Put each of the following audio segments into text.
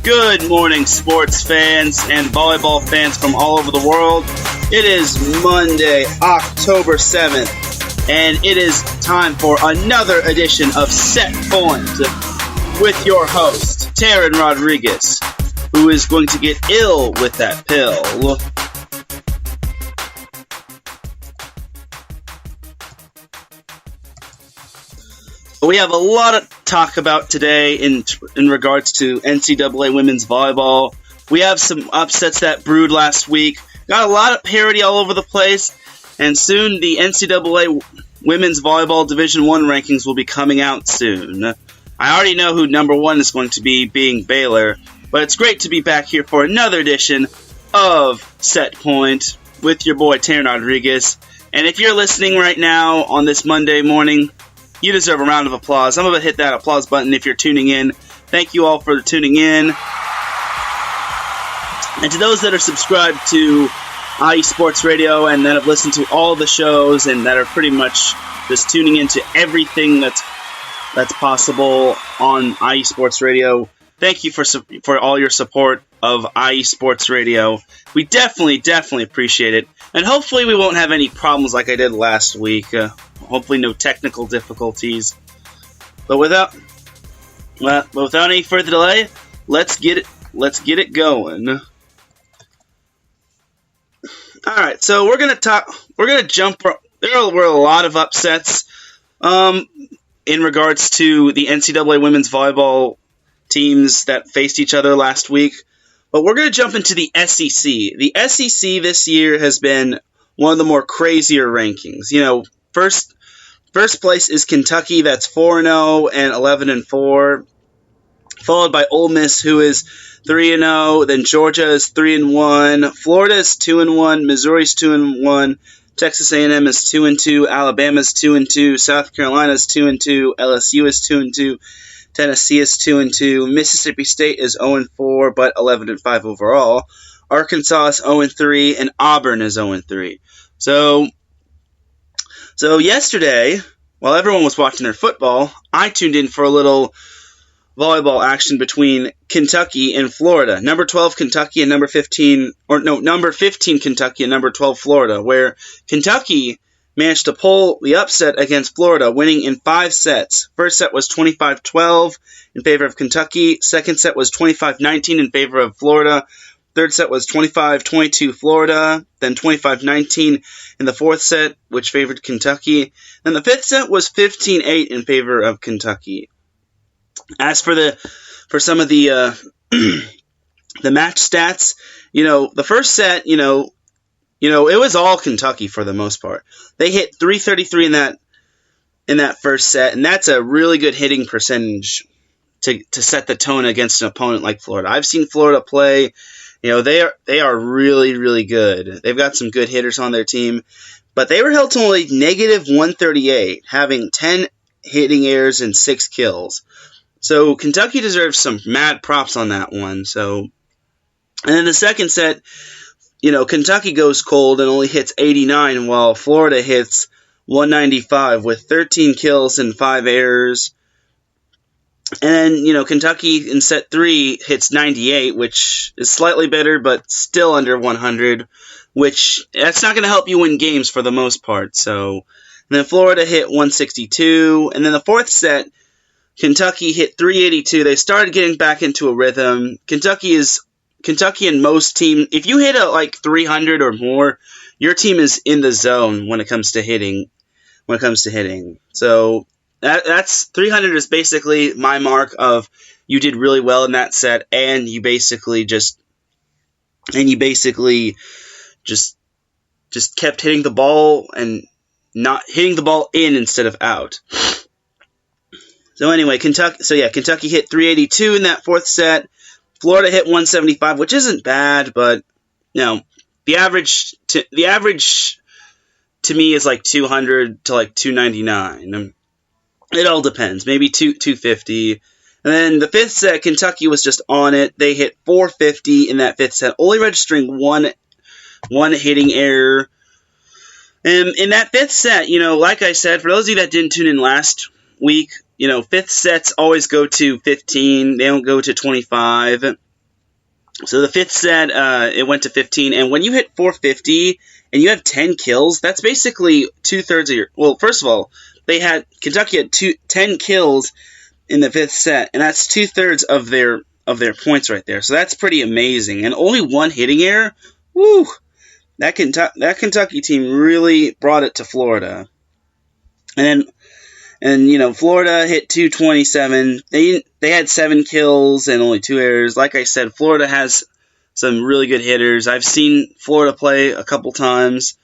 Good morning, sports fans and volleyball fans from all over the world. It is Monday, October 7th, and it is time for another edition of Set Point with your host, Teran Rodriguez, who is going to get ill with that pill. We have a lot of talk about today in regards to NCAA women's volleyball. We have some upsets that brewed last week. Got a lot of parity all over the place. And soon the NCAA women's volleyball Division I rankings will be coming out soon. I already know who number one is going to be, being Baylor. But it's great to be back here for another edition of Set Point with your boy Teran Rodriguez. And if you're listening right now on this Monday morning, you deserve a round of applause. I'm going to hit that applause button if you're tuning in. Thank you all for tuning in. And to those that are subscribed to IE Sports Radio and that have listened to all the shows and that are pretty much just tuning into everything that's possible on IE Sports Radio, thank you for all your support of IE Sports Radio. We definitely appreciate it. And hopefully we won't have any problems like I did last week. Hopefully no technical difficulties. But without any further delay, let's get it going. All right, so we're gonna jump. There were a lot of upsets in regards to the NCAA women's volleyball teams that faced each other last week. But we're going to jump into the SEC. The SEC this year has been one of the more crazier rankings. You know, first place is Kentucky, that's 4-0 and 11-4, followed by Ole Miss, who is 3-0. Then Georgia is 3-1. Florida is 2-1. Missouri is 2-1. Texas A&M is 2-2. Alabama is 2-2. South Carolina is 2-2. LSU is 2-2. Tennessee is 2-2. Mississippi State is 0-4, but 11-5 overall. Arkansas is 0-3, and Auburn is 0-3. So yesterday, while everyone was watching their football, I tuned in for a little volleyball action between Kentucky and Florida. Number 12 Kentucky and number 15 Kentucky and number 12 Florida, where Kentucky managed to pull the upset against Florida, winning in 5 sets. First set was 25-12 in favor of Kentucky. Second set was 25-19 in favor of Florida. Third set was 25-22 Florida. Then 25-19 in the fourth set, which favored Kentucky. Then the fifth set was 15-8 in favor of Kentucky. As for some of the the match stats, the first set, it was all Kentucky for the most part. They hit 333 in that first set, and that's a really good hitting percentage to set the tone against an opponent like Florida. I've seen Florida play. They are really, really good. They've got some good hitters on their team, but they were held to only negative 138, having 10 hitting errors and 6 kills. So Kentucky deserves some mad props on that one. And then the second set, Kentucky goes cold and only hits 89, while Florida hits 195 with 13 kills and 5 errors. And then, Kentucky in set 3 hits 98, which is slightly better, but still under 100, which that's not going to help you win games for the most part. And then Florida hit 162, and then the fourth set, Kentucky hit 382. They started getting back into a rhythm. Kentucky and most teams, if you hit at 300 or more, your team is in the zone when it comes to hitting. So that's 300 is basically my mark of you did really well in that set, and you basically just kept hitting the ball and not hitting the ball in instead of out. So anyway, Kentucky hit 382 in that fourth set. Florida hit 175, which isn't bad, but the average to me is 200 to 299. It all depends. Maybe 250. And then the fifth set, Kentucky was just on it. They hit 450 in that fifth set, only registering one hitting error. And in that fifth set, like I said, for those of you that didn't tune in last week, fifth sets always go to 15. They don't go to 25. So the fifth set, it went to 15, and when you hit 450 and you have 10 kills, that's basically 2/3 of your. Well, first of all, Kentucky had 10 kills in the fifth set, and that's 2/3 of their points right there. So that's pretty amazing, and only one hitting error. Woo! That Kentucky team really brought it to Florida, and Florida hit 227. They had 7 kills and only 2 errors. Like I said, Florida has some really good hitters. I've seen Florida play a couple times,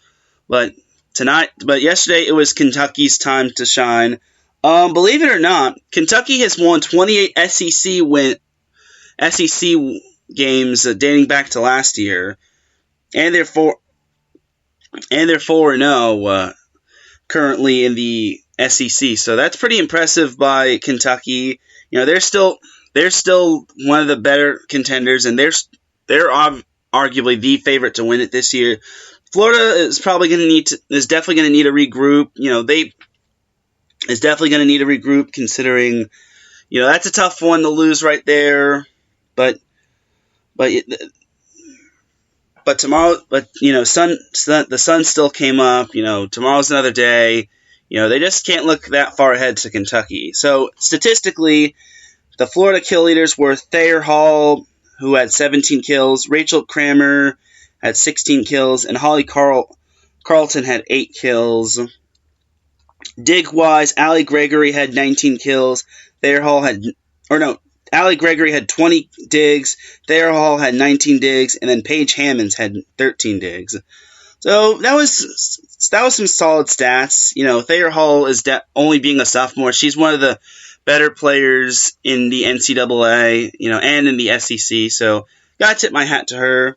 but yesterday it was Kentucky's time to shine. Believe it or not, Kentucky has won 28 SEC games dating back to last year, and they're 4-0 currently in the SEC. So that's pretty impressive by Kentucky. They're still one of the better contenders, and they're arguably the favorite to win it this year. Florida is definitely going to need to regroup. Is definitely going to need to regroup, considering that's a tough one to lose right there. But tomorrow, the sun still came up. Tomorrow's another day. They just can't look that far ahead to Kentucky. So statistically, the Florida kill leaders were Thayer Hall, who had 17 kills, Rachel Kramer had 16 kills, and Holly Carlton had 8 kills. Dig-wise, Allie Gregory had 19 kills. Allie Gregory had 20 digs. Thayer Hall had 19 digs, and then Paige Hammonds had 13 digs. So that was some solid stats. Thayer Hall is only being a sophomore. She's one of the better players in the NCAA, and in the SEC. So gotta tip my hat to her.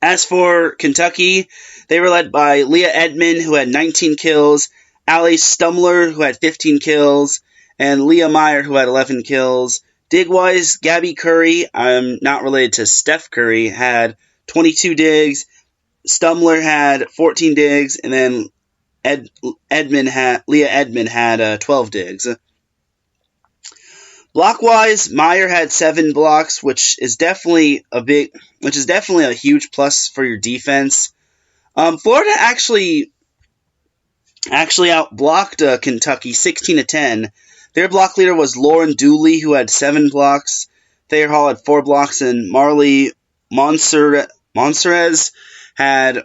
As for Kentucky, they were led by Leah Edmond, who had 19 kills, Allie Stumler, who had 15 kills, and Leah Meyer, who had 11 kills. Dig-wise, Gabby Curry, I'm not related to Steph Curry, had 22 digs. Stumler had 14 digs, and then Leah Edmond had 12 digs. Block-wise, Meyer had 7 blocks, which is definitely a huge plus for your defense. Florida actually outblocked Kentucky 16-10. Their block leader was Lauren Dooley, who had 7 blocks. Thayer Hall had 4 blocks, and Marley Monserez had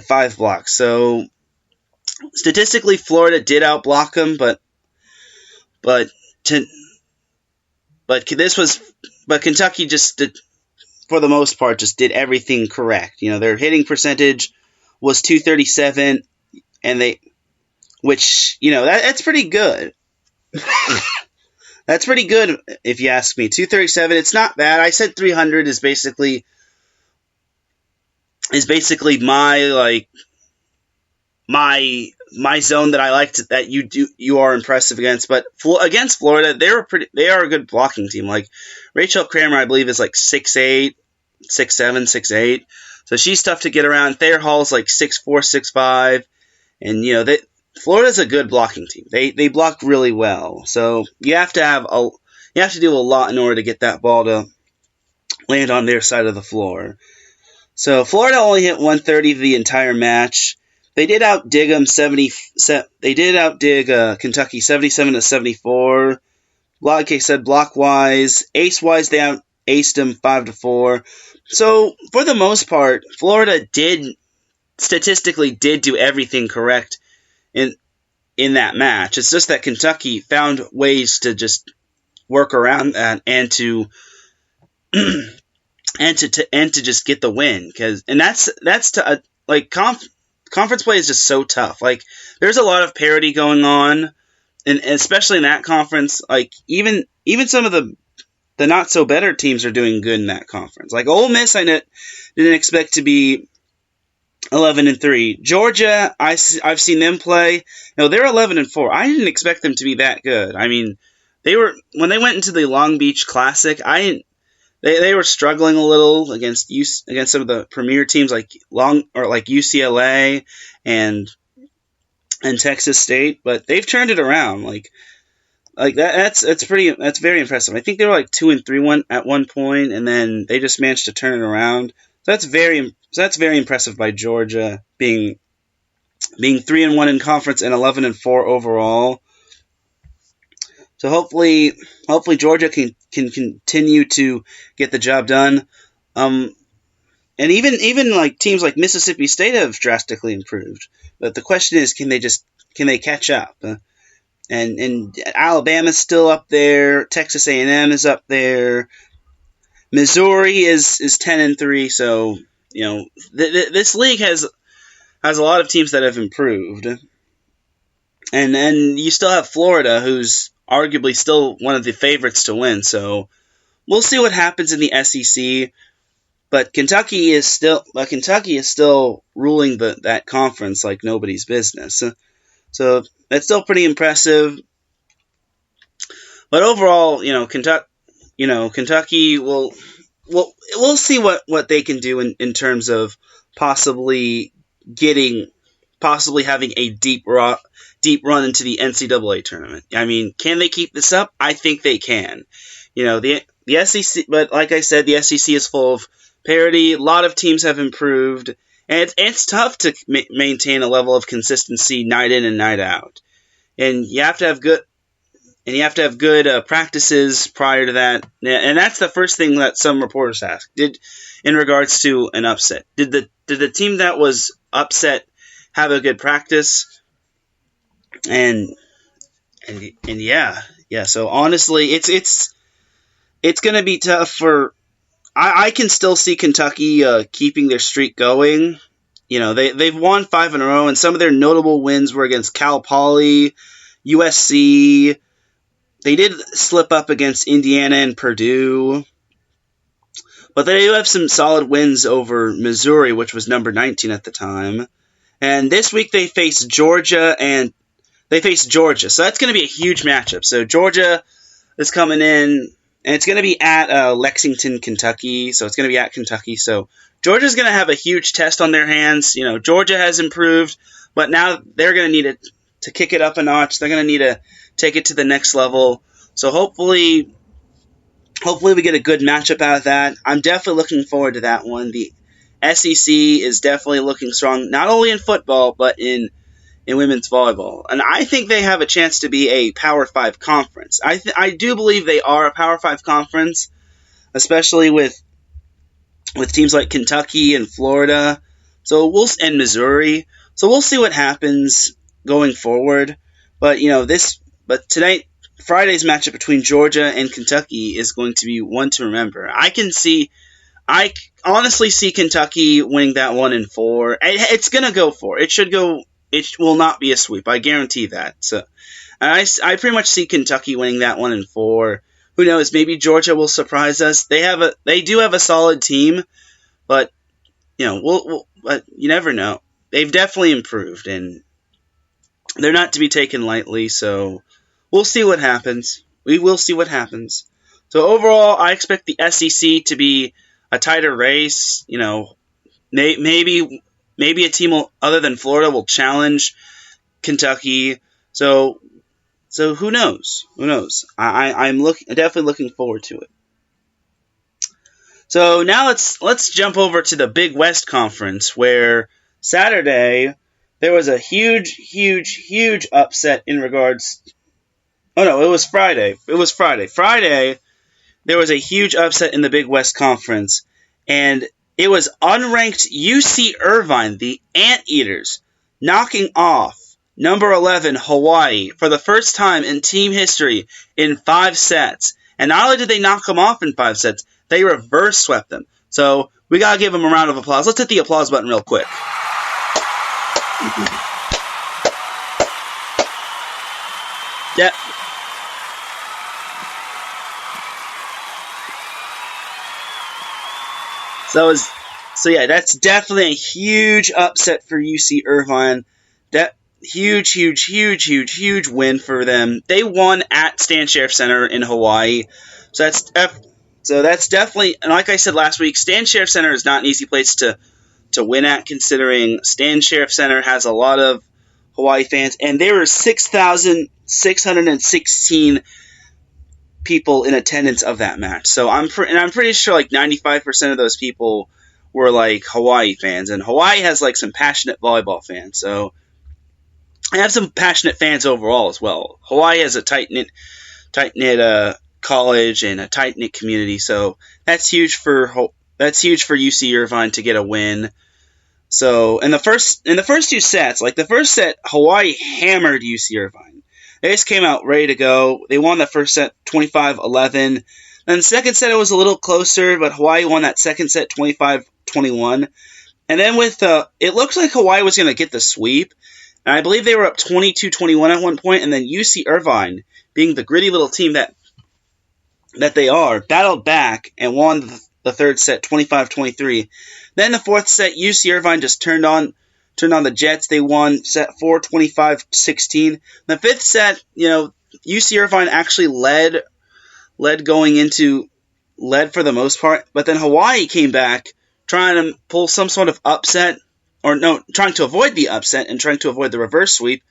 5 blocks. So statistically, Florida did outblock them, but Kentucky just did, for the most part, just did everything correct. Their hitting percentage was .237, and that's pretty good. That's pretty good if you ask me. .237, it's not bad. I said 300 is basically my zone that I like that you are impressive against. But against Florida, they are a good blocking team. Like Rachel Kramer, I believe, is like 6'8", 6'7", 6'8". So she's tough to get around. Thayer Hall's like 6'4", 6'5", and Florida's a good blocking team. They block really well. So you have to do a lot in order to get that ball to land on their side of the floor. So Florida only hit 130 the entire match. They did outdig Kentucky 77-74. Like I said, block-wise, ace-wise, they out-aced them 5-4. So for the most part, Florida statistically did do everything correct in that match. It's just that Kentucky found ways to just work around that and to just get the win. Conference play is just so tough. Like there's a lot of parity going on, and especially in that conference. Like even some of the not so better teams are doing good in that conference. Like Ole Miss, I didn't expect to be 11-3. Georgia, I've seen them play. No, they're 11-4. I didn't expect them to be that good. I mean, when they went into the Long Beach Classic, they were struggling a little against some of the premier teams like UCLA and Texas State, but they've turned it around. Like Like that's very impressive. I think they were like 2-3 at one point, and then they just managed to turn it around. So that's very impressive by Georgia, being 3-1 in conference and 11-4 overall. So hopefully Georgia can continue to get the job done. And even like teams like Mississippi State have drastically improved. But the question is, can they catch up? And Alabama's still up there. Texas A&M is up there. Missouri is 10-3. So this league has a lot of teams that have improved. And you still have Florida, who's arguably still one of the favorites to win. So we'll see what happens in the SEC. But Kentucky is still ruling that conference like nobody's business. So that's still pretty impressive. But overall, Kentucky will we'll see what they can do in terms of possibly having a deep run into the NCAA tournament. I mean, can they keep this up? I think they can. The SEC, but like I said, the SEC is full of parity. A lot of teams have improved, and it's tough to maintain a level of consistency night in and night out. And you have to have good practices prior to that. And that's the first thing that some reporters asked. In regards to an upset, did the team that was upset have a good practice? And yeah. So honestly, it's going to be tough for. I can still see Kentucky keeping their streak going. They've won 5 in a row, and some of their notable wins were against Cal Poly, USC. They did slip up against Indiana and Purdue, but they do have some solid wins over Missouri, which was number 19 at the time. And this week they face Georgia, so that's going to be a huge matchup. So Georgia is coming in, and it's going to be at Lexington, Kentucky. So it's going to be at Kentucky. So Georgia's going to have a huge test on their hands. Georgia has improved, but now they're going to need to kick it up a notch. They're going to need to take it to the next level. So hopefully we get a good matchup out of that. I'm definitely looking forward to that one. The SEC is definitely looking strong, not only in football, but in women's volleyball. And I think they have a chance to be a Power 5 conference. I do believe they are a Power 5 conference, especially with teams like Kentucky and Florida, and Missouri. So we'll see what happens going forward. But tonight, Friday's matchup between Georgia and Kentucky is going to be one to remember. I honestly see Kentucky winning that 1-4. It's gonna go for it. It should go. It will not be a sweep. I guarantee that. So, I pretty much see Kentucky winning that 1-4. Who knows? Maybe Georgia will surprise us. They do have a solid team, but but you never know. They've definitely improved, and they're not to be taken lightly. So we'll see what happens. We will see what happens. So overall, I expect the SEC to be a tighter race. Maybe a team other than Florida will challenge Kentucky. So who knows? I'm definitely looking forward to it. So now let's jump over to the Big West Conference, where Saturday there was a huge upset in regards. Oh no, it was Friday. Friday there was a huge upset in the Big West Conference, and it was unranked UC Irvine, the Anteaters, knocking off number 11 Hawaii for the first time in team history in 5 sets. And not only did they knock them off in 5 sets, they reverse swept them. So we gotta give them a round of applause. Let's hit the applause button real quick. Yeah. So yeah, that's definitely a huge upset for UC Irvine. That huge win for them. They won at Stan Sheriff Center in Hawaii. So that's definitely, and like I said last week, Stan Sheriff Center is not an easy place to win at, considering Stan Sheriff Center has a lot of Hawaii fans, and there were 6,000 616 people in attendance of that match. So I'm pretty sure like 95% of those people were like Hawaii fans, and Hawaii has like some passionate volleyball fans. So I have some passionate fans overall as well. Hawaii has a tight knit college and a tight knit community, so that's huge for UC Irvine to get a win. So in the first two sets, like the first set, Hawaii hammered UC Irvine. They just came out ready to go. They won the first set 25-11. Then the second set it was a little closer, but Hawaii won that second set 25-21. And then it looked like Hawaii was going to get the sweep. And I believe they were up 22-21 at one point, and then UC Irvine, being the gritty little team that they are, battled back and won the third set 25-23. Then the fourth set, UC Irvine just turned on the Jets. They won set 4 25-16. The fifth set, UC Irvine actually led for the most part, but then Hawaii came back trying to pull some sort of upset, trying to avoid the upset and trying to avoid the reverse sweep.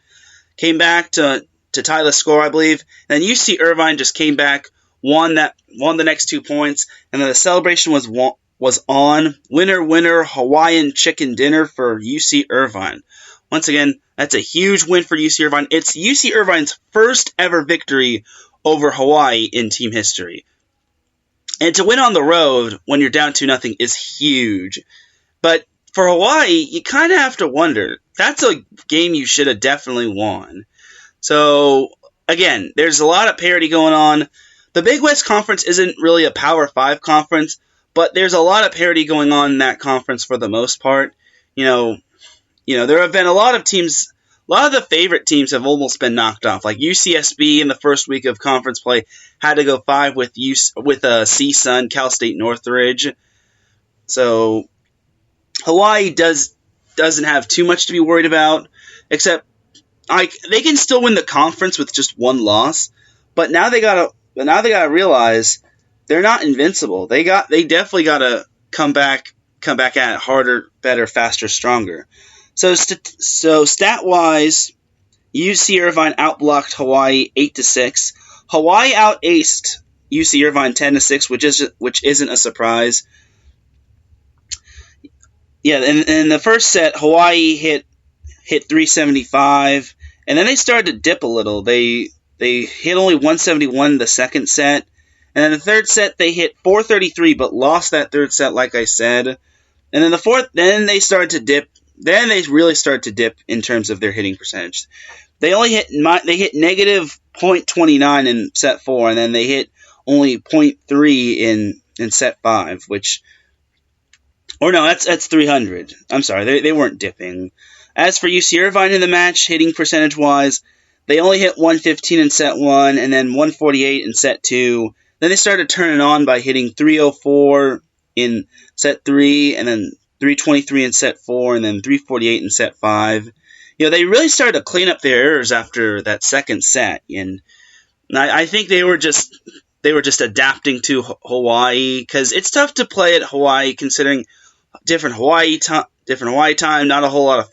Came back to tie the score, I believe. And then UC Irvine just came back, won the next 2 points, and then the celebration was on. Winner, Hawaiian chicken dinner for UC Irvine. Once again, that's a huge win for UC Irvine. It's UC Irvine's first ever victory over Hawaii in team history. And to win on the road when you're down 2-0 is huge. But for Hawaii, you kind of have to wonder. That's a game you should have definitely won. So, again, there's a lot of parity going on. The Big West Conference isn't really a Power 5 conference, but there's a lot of parity going on in that conference for the most part. There have been a lot of teams, a lot of the favorite teams have almost been knocked off. Like UCSB in the first week of conference play had to go 5 with CSUN, Cal State Northridge. So Hawaii doesn't have too much to be worried about, except they can still win the conference with just one loss. But now they gotta realize they're not invincible. They definitely gotta come back at it harder, better, faster, stronger. So stat wise, UC Irvine outblocked Hawaii 8-6. Hawaii out-aced UC Irvine 10-6, which isn't a surprise. Yeah, in the first set, Hawaii hit 375, and then they started to dip a little. They hit only 171 in the second set, and then the third set they hit 433, but lost that third set, like I said. And then the fourth, then they started to dip. Then they really started to dip in terms of their hitting percentage. They hit negative .29 in set 4, and then they hit only .3 in set 5, that's 300. I'm sorry, they weren't dipping. As for UC Irvine in the match, hitting percentage-wise, they only hit 115 in set 1, and then 148 in set 2. Then they started turning on by hitting 304 in set 3, and then 323 in set 4, and then 348 in set 5. They really started to clean up their errors after that second set, and I think they were just adapting to Hawaii, because it's tough to play at Hawaii considering different Hawaii time. Not a whole lot of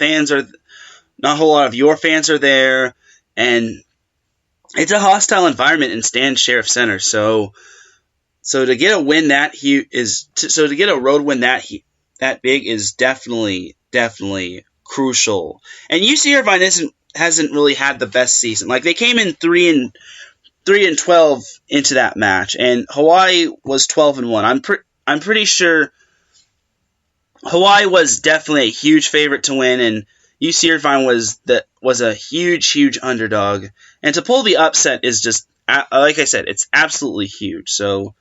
your fans are there, and it's a hostile environment in Stan Sheriff Center. So to get a win that to get a road win that big is definitely crucial. And UC Irvine hasn't really had the best season. Like, they came in 3-12 into that match, and Hawaii was 12-1. I'm pretty sure Hawaii was definitely a huge favorite to win, and UC Irvine was a huge underdog. And to pull the upset is just, like I said, it's absolutely huge. So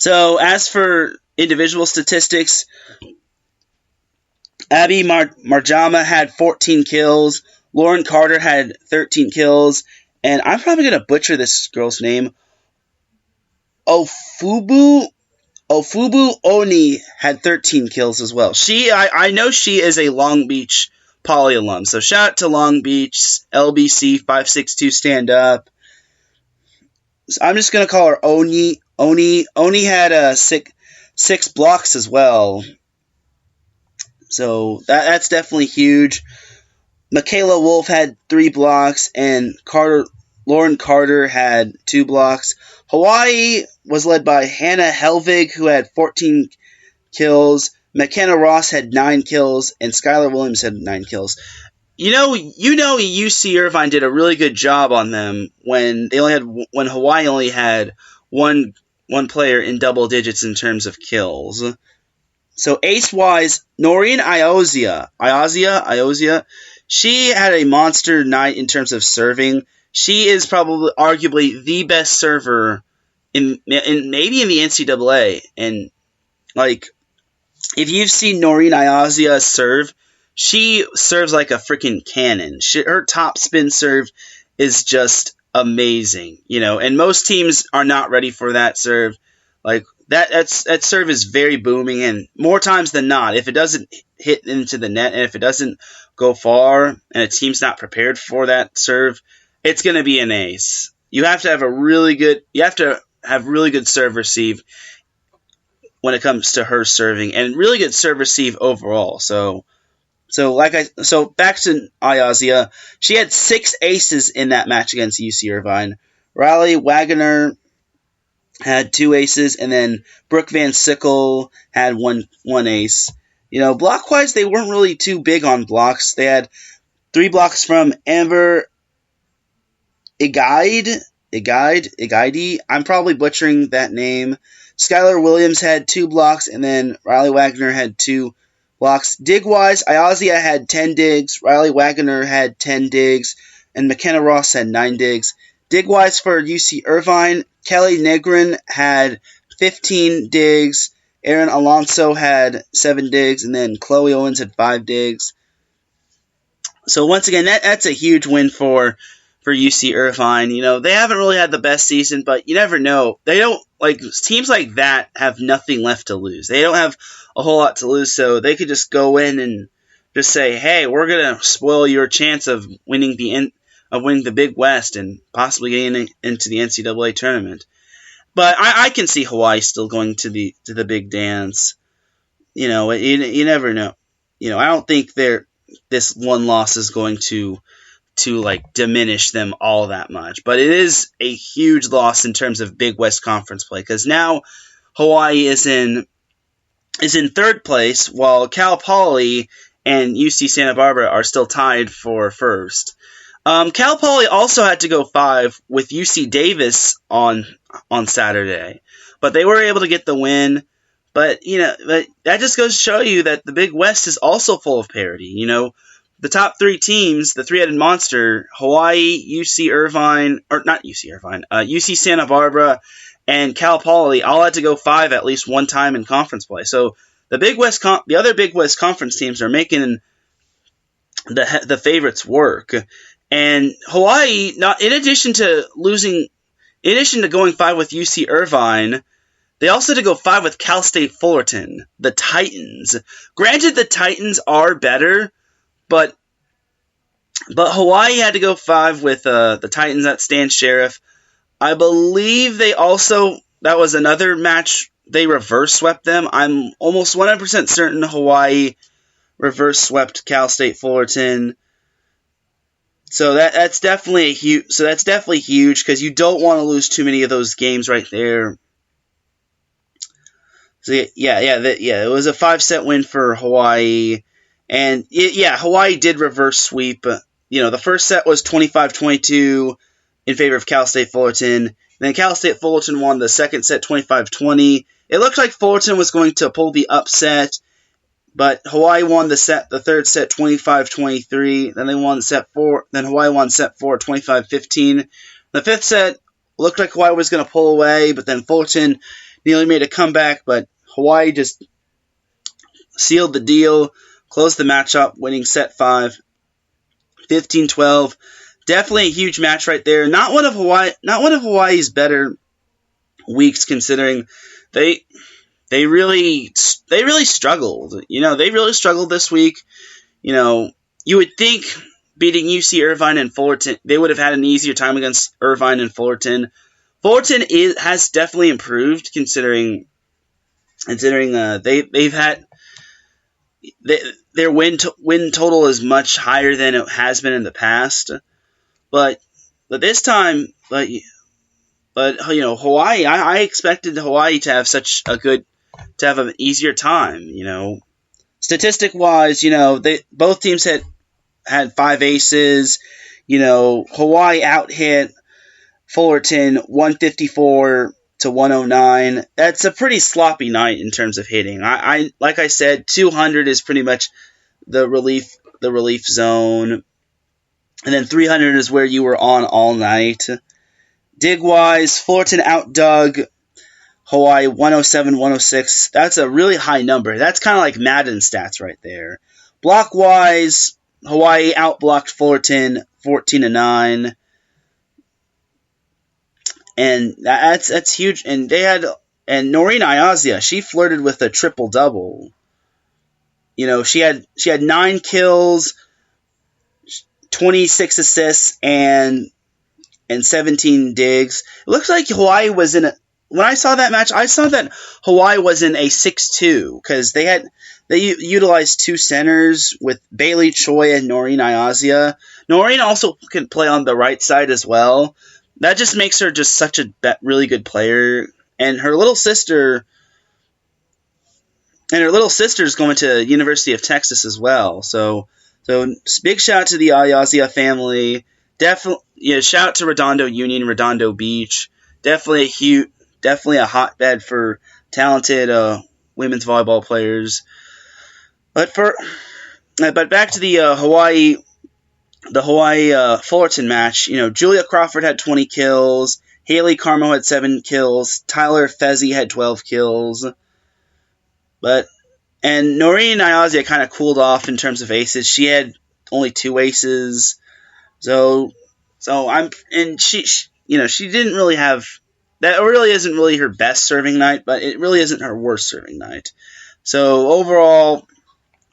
as for individual statistics, Abby Marjama had 14 kills. Lauren Carter had 13 kills. And I'm probably going to butcher this girl's name. Ofubu Oni had 13 kills as well. I know she is a Long Beach Poly alum. So shout out to Long Beach, LBC 562 stand up. So I'm just going to call her Oni. Oni had 6 blocks as well. So that's definitely huge. Michaela Wolf had 3 blocks, and Lauren Carter had 2 blocks. Hawaii was led by Hannah Helvig, who had 14 kills. McKenna Ross had 9 kills, and Skylar Williams had 9 kills. UC Irvine did a really good job on them when Hawaii only had one player in double digits in terms of kills. So ace-wise, Noreen Iozia, she had a monster night in terms of serving. She is probably arguably the best server in maybe in the NCAA. And if you've seen Noreen Iozia serve, she serves like a freaking cannon. Her top spin serve is just amazing, and most teams are not ready for that serve. That serve is very booming, and more times than not, if it doesn't hit into the net and if it doesn't go far and a team's not prepared for that serve, it's going to be an ace. You have to have really good serve receive when it comes to her serving, and really good serve receive overall. So back to Iozia. She had 6 aces in that match against UC Irvine. Riley Wagner had 2 aces, and then Brooke Van Sickle had one ace. Block-wise, they weren't really too big on blocks. They had 3 blocks from Amber Igaide. I'm probably butchering that name. Skylar Williams had 2 blocks, and then Riley Wagner had 2 blocks. Dig-wise, Iozia had 10 digs, Riley Wagner had 10 digs, and McKenna Ross had 9 digs. Dig-wise for UC Irvine, Kelly Negrin had 15 digs, Aaron Alonso had 7 digs, and then Chloe Owens had 5 digs. So once again, that's a huge win for UC Irvine. They haven't really had the best season, but you never know. They don't, teams like that have nothing left to lose. They don't have a whole lot to lose, so they could just go in and just say, hey, we're going to spoil your chance of winning the Big West and possibly getting into the NCAA tournament. But I can see Hawaii still going to the big dance. You never know. I don't think this one loss is going to diminish them all that much. But it is a huge loss in terms of Big West Conference play, because now Hawaii is in 3rd place, while Cal Poly and UC Santa Barbara are still tied for 1st. Cal Poly also had to go 5 with UC Davis on Saturday, but they were able to get the win. But that just goes to show you that the Big West is also full of parity. The top 3 teams, the 3-headed monster, Hawaii, UC Irvine, or not UC Irvine, UC Santa Barbara, and Cal Poly all had to go 5 at least one time in conference play. So the other Big West Conference teams are making the favorites work. And Hawaii, in addition to going 5 with UC Irvine, they also had to go 5 with Cal State Fullerton, the Titans. Granted, the Titans are better, but Hawaii had to go 5 with the Titans at Stan Sheriff. I believe that was another match, they reverse swept them. I'm almost 100% certain Hawaii reverse swept Cal State Fullerton. So that's definitely huge. So that's definitely huge, because you don't want to lose too many of those games right there. So it was a 5-set win for Hawaii, and Hawaii did reverse sweep. The first set was 25-22 in favor of Cal State Fullerton. Then Cal State Fullerton won the second set 25-20. It looked like Fullerton was going to pull the upset, but Hawaii won the third set 25-23. Then Hawaii won set 4 25-15. The fifth set looked like Hawaii was going to pull away, but then Fullerton nearly made a comeback, but Hawaii just sealed the deal, closed the match up, winning set 5, 15-12. Definitely a huge match right there. Not one of Hawaii's better weeks, considering they really struggled. They really struggled this week. You would think beating UC Irvine and Fullerton, they would have had an easier time against Irvine and Fullerton. Fullerton has definitely improved, considering they've had their win total is much higher than it has been in the past. But this time, but Hawaii. I expected Hawaii to have to have an easier time. Statistic wise, both teams had 5 aces. Hawaii out hit Fullerton 154 to 109. That's a pretty sloppy night in terms of hitting. I like I said, 200 is pretty much the relief zone, and then 300 is where you were on all night. Dig wise, Fullerton outdug Hawaii 107-106. That's a really high number. That's kind of like Madden stats right there. Block wise, Hawaii outblocked Fullerton 14-9. And that's huge. And Noreen Iazia, she flirted with a triple double. She had 9 kills, 26 assists, and 17 digs. It looks like Hawaii was when I saw that match, I saw that Hawaii was in a 6-2 because they utilized 2 centers with Bailey Choi and Noreen Iazia. Noreen also can play on the right side as well. That just makes her just such a really good player. And her little sister is going to University of Texas as well. So big shout out to the Iazia family. Definitely, shout out to Redondo Union, Redondo Beach. Definitely a hotbed for talented women's volleyball players. But back to the Hawaii Fullerton match. Julia Crawford had 20 kills. Haley Carmo had 7 kills. Tyler Fezzi had 12 kills. And Noreen Iazia kind of cooled off in terms of aces. She had only 2 aces. She didn't really have. That really isn't really her best serving night, but it really isn't her worst serving night. So overall,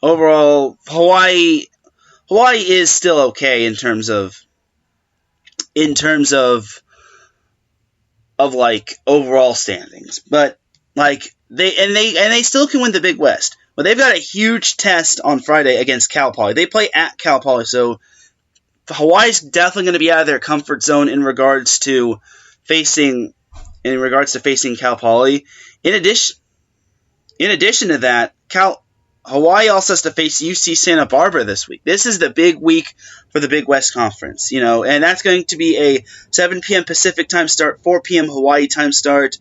Hawaii is still okay in terms of like overall standings, but like they still can win the Big West. But they've got a huge test on Friday against Cal Poly. They play at Cal Poly, so Hawaii's definitely going to be out of their comfort zone in regards to facing Cal Poly. In addition to that, Hawaii also has to face UC Santa Barbara this week. This is the big week for the Big West Conference, and that's going to be a 7 p.m. Pacific time start, 4 p.m. Hawaii time start.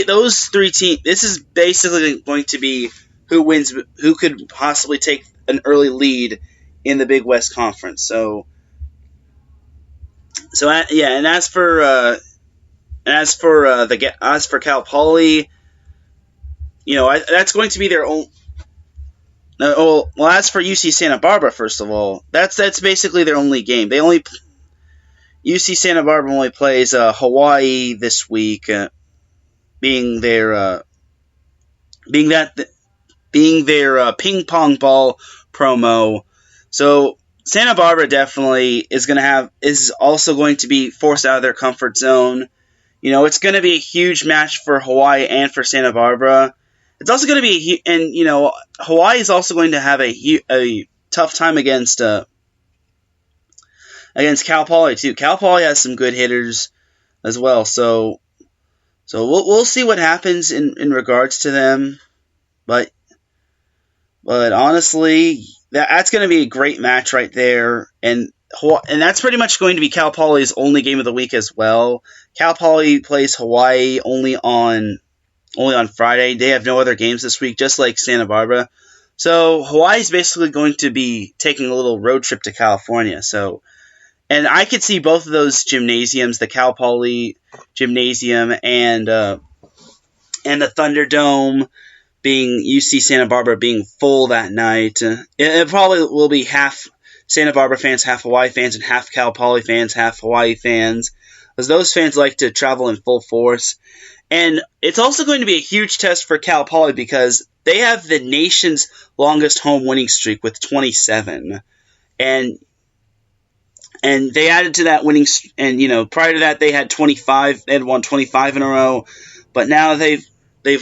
Those 3 teams. This is basically going to be who could possibly take an early lead in the Big West Conference. And as for Cal Poly, that's going to be their own. Well, as for UC Santa Barbara, first of all, that's basically their only game. UC Santa Barbara only plays Hawaii this week, being their ping pong ball promo. So Santa Barbara definitely is also going to be forced out of their comfort zone. It's going to be a huge match for Hawaii and for Santa Barbara. It's also going to be, Hawaii is also going to have a tough time against Cal Poly too. Cal Poly has some good hitters as well, so we'll see what happens in regards to them. But honestly, that's going to be a great match right there, and that's pretty much going to be Cal Poly's only game of the week as well. Cal Poly plays Hawaii only on Friday. They have no other games this week, just like Santa Barbara. So Hawaii's basically going to be taking a little road trip to California. And I could see both of those gymnasiums, the Cal Poly Gymnasium and the Thunderdome, being UC Santa Barbara being full that night. It probably will be half Santa Barbara fans, half Hawaii fans, and half Cal Poly fans, half Hawaii fans, because those fans like to travel in full force. And it's also going to be a huge test for Cal Poly because they have the nation's longest home winning streak with 27. And they added to that winning, and prior to that they had 25. They had won 25 in a row, but now they've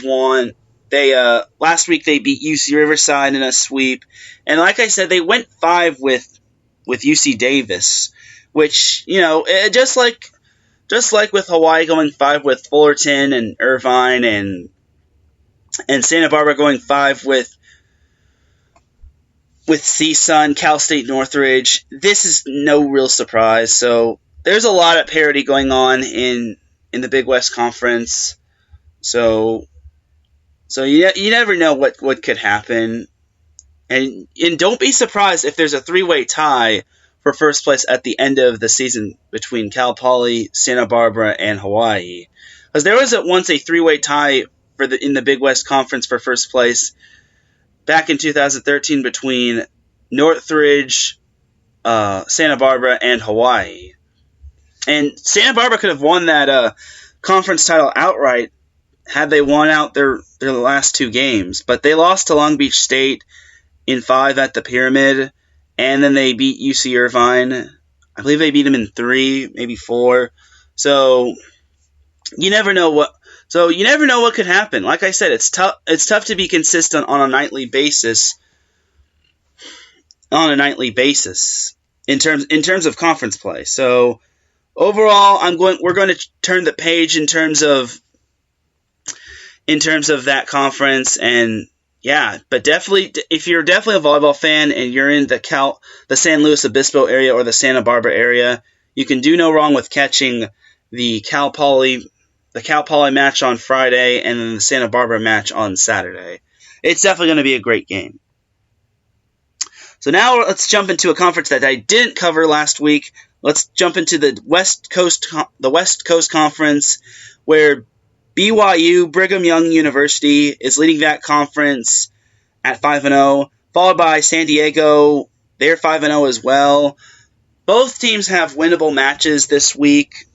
won Last week they beat UC Riverside in a sweep, and like I said, they went 5 with UC Davis, which just like with Hawaii going 5 with Fullerton and Irvine, and Santa Barbara going 5 with CSUN, Cal State Northridge. This is no real surprise. So there's a lot of parity going on in the Big West Conference. So you never know what could happen. And don't be surprised if there's a 3-way tie for first place at the end of the season between Cal Poly, Santa Barbara, and Hawaii. Because there was once a 3-way tie in the Big West Conference for first place back in 2013 between Northridge, Santa Barbara, and Hawaii. And Santa Barbara could have won that conference title outright had they won out their last 2 games. But they lost to Long Beach State in 5 at the Pyramid, and then they beat UC Irvine. I believe they beat them in 3, maybe 4. So you never know what could happen. Like I said, it's tough to be consistent on a nightly basis. In terms of conference play. So overall, we're going to turn the page in terms of that conference, and yeah, but definitely if you're definitely a volleyball fan and you're in the San Luis Obispo area or the Santa Barbara area, you can do no wrong with catching the Cal Poly match on Friday and then the Santa Barbara match on Saturday. It's definitely going to be a great game. So now let's jump into a conference that I didn't cover last week. Let's jump into the West Coast Conference, where BYU, Brigham Young University, is leading that conference at 5-0, followed by San Diego. They're 5-0 as well. Both teams have winnable matches this week.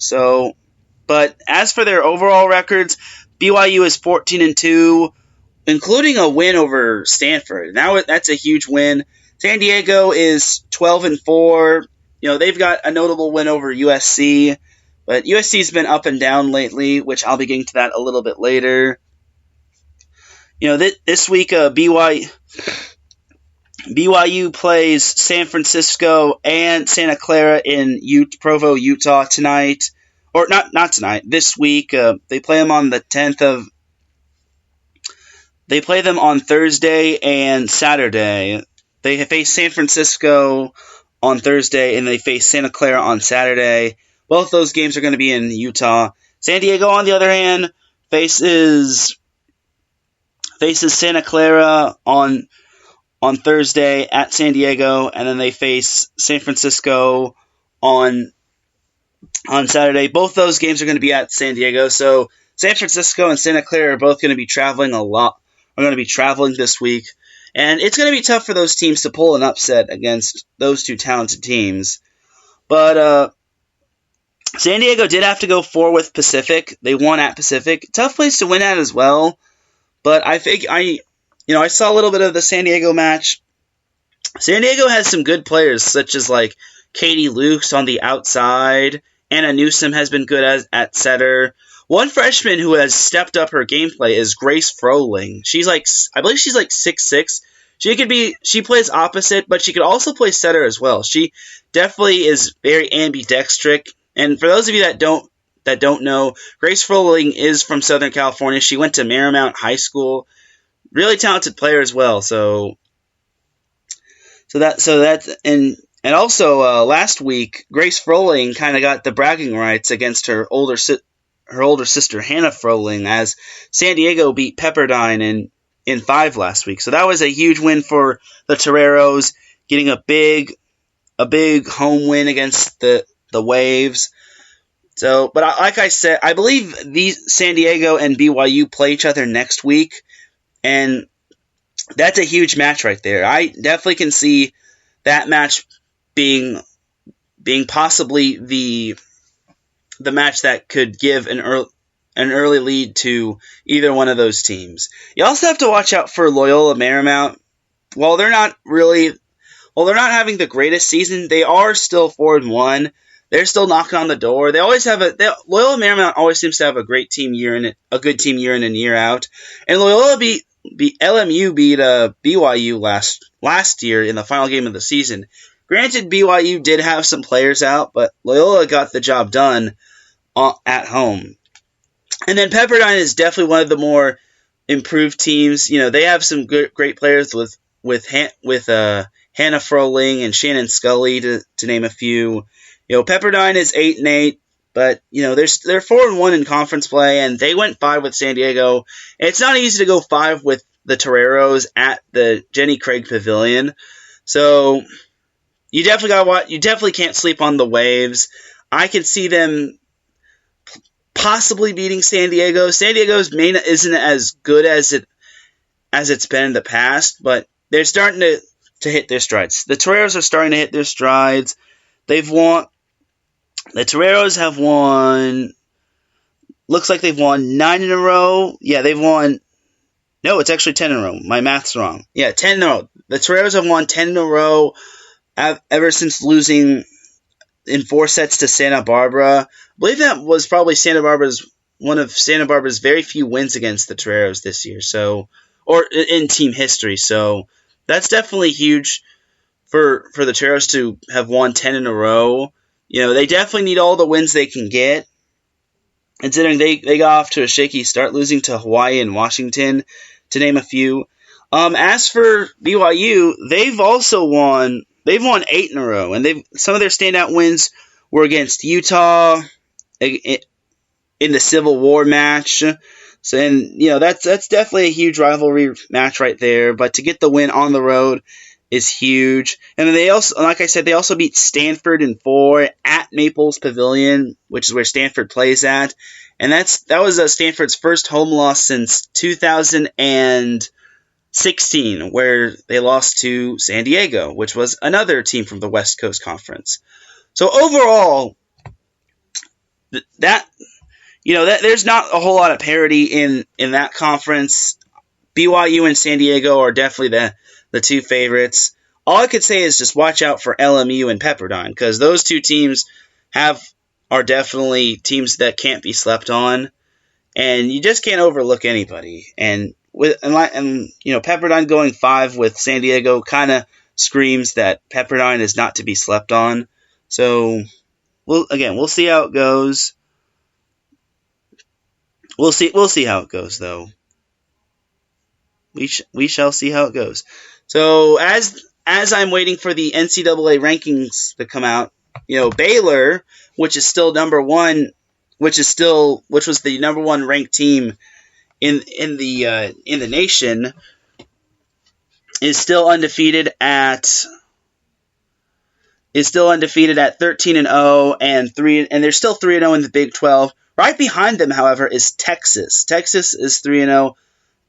But as for their overall records, BYU is 14-2, including a win over Stanford. Now that's a huge win. San Diego is 12-4. They've got a notable win over USC, but USC's been up and down lately, which I'll be getting to that a little bit later. This week BYU plays San Francisco and Santa Clara in Provo, Utah tonight. Or not tonight, this week. They play them on the 10th of... They play them on Thursday and Saturday. They face San Francisco on Thursday, and they face Santa Clara on Saturday. Both those games are going to be in Utah. San Diego, on the other hand, faces Santa Clara on Thursday at San Diego, and then they face San Francisco on Saturday. Both those games are going to be at San Diego, so San Francisco and Santa Clara are both going to be traveling this week. And it's going to be tough for those teams to pull an upset against those two talented teams. But San Diego did have to go 4 with Pacific. They won at Pacific. Tough place to win at as well. But I think I saw a little bit of the San Diego match. San Diego has some good players, such as like Katie Lukes on the outside. Anna Newsom has been good at setter. One freshman who has stepped up her gameplay is Grace Froling. I believe she's like 6'6". She plays opposite, but she could also play setter as well. She definitely is very ambidextric. And for those of you that don't know, Grace Froling is from Southern California. She went to Marymount High School. Really talented player as well. And also last week, Grace Froling kind of got the bragging rights against her older sister Hannah Froling, as San Diego beat Pepperdine in 5 last week. So that was a huge win for the Toreros, getting a big home win against the Waves. So, but like I said, I believe these San Diego and BYU play each other next week, and that's a huge match right there. I definitely can see that match being possibly the match that could give an early lead to either one of those teams. You also have to watch out for Loyola Marymount. While they're not having the greatest season, they are still 4-1. They're still knocking on the door. Loyola Marymount always seems to have a good team year in and year out. And Loyola beat LMU beat BYU last year in the final game of the season. Granted, BYU did have some players out, but Loyola got the job done at home. And then Pepperdine is definitely one of the more improved teams. They have some great players with Hannah Froling and Shannon Scully to name a few. Pepperdine is 8-8, but they're 4-1 in conference play, and they went 5 with San Diego. And it's not easy to go 5 with the Toreros at the Jenny Craig Pavilion. So you definitely can't sleep on the Waves. I could see them possibly beating San Diego. San Diego's main isn't as good as it's been in the past, but they're starting to hit their strides. The Toreros are starting to hit their strides. The Toreros have won. Looks like they've won 9 in a row. Yeah, they've won. No, it's actually 10 in a row. My math's wrong. Yeah, 10 in a row. The Toreros have won 10 in a row ever since losing in 4 sets to Santa Barbara. I believe that was probably one of Santa Barbara's very few wins against the Toreros this year. Or in team history. So that's definitely huge for the Toreros to have won 10 in a row. They definitely need all the wins they can get, considering they got off to a shaky start, losing to Hawaii and Washington, to name a few. As for BYU, they've won 8 in a row, and some of their standout wins were against Utah in the Civil War match. So, and that's definitely a huge rivalry match right there. But to get the win on the road is huge. And then they also, like I said, they also beat Stanford in 4 at Maples Pavilion, which is where Stanford plays at. And that was Stanford's first home loss since 2016, where they lost to San Diego, which was another team from the West Coast Conference. So overall, there's not a whole lot of parity in that conference. BYU and San Diego are definitely the 2 favorites. All I could say is just watch out for LMU and Pepperdine, because those 2 teams are definitely teams that can't be slept on, and you just can't overlook anybody. And Pepperdine going 5 with San Diego kind of screams that Pepperdine is not to be slept on. So we'll see how it goes. We'll see how it goes, though. We shall see how it goes. So as I'm waiting for the NCAA rankings to come out, Baylor, which is still number 1, which was the number 1 ranked team in the nation, is still undefeated at 13-0 and they're still 3-0 in the Big 12. Right behind them, however, is Texas. Texas is 3-0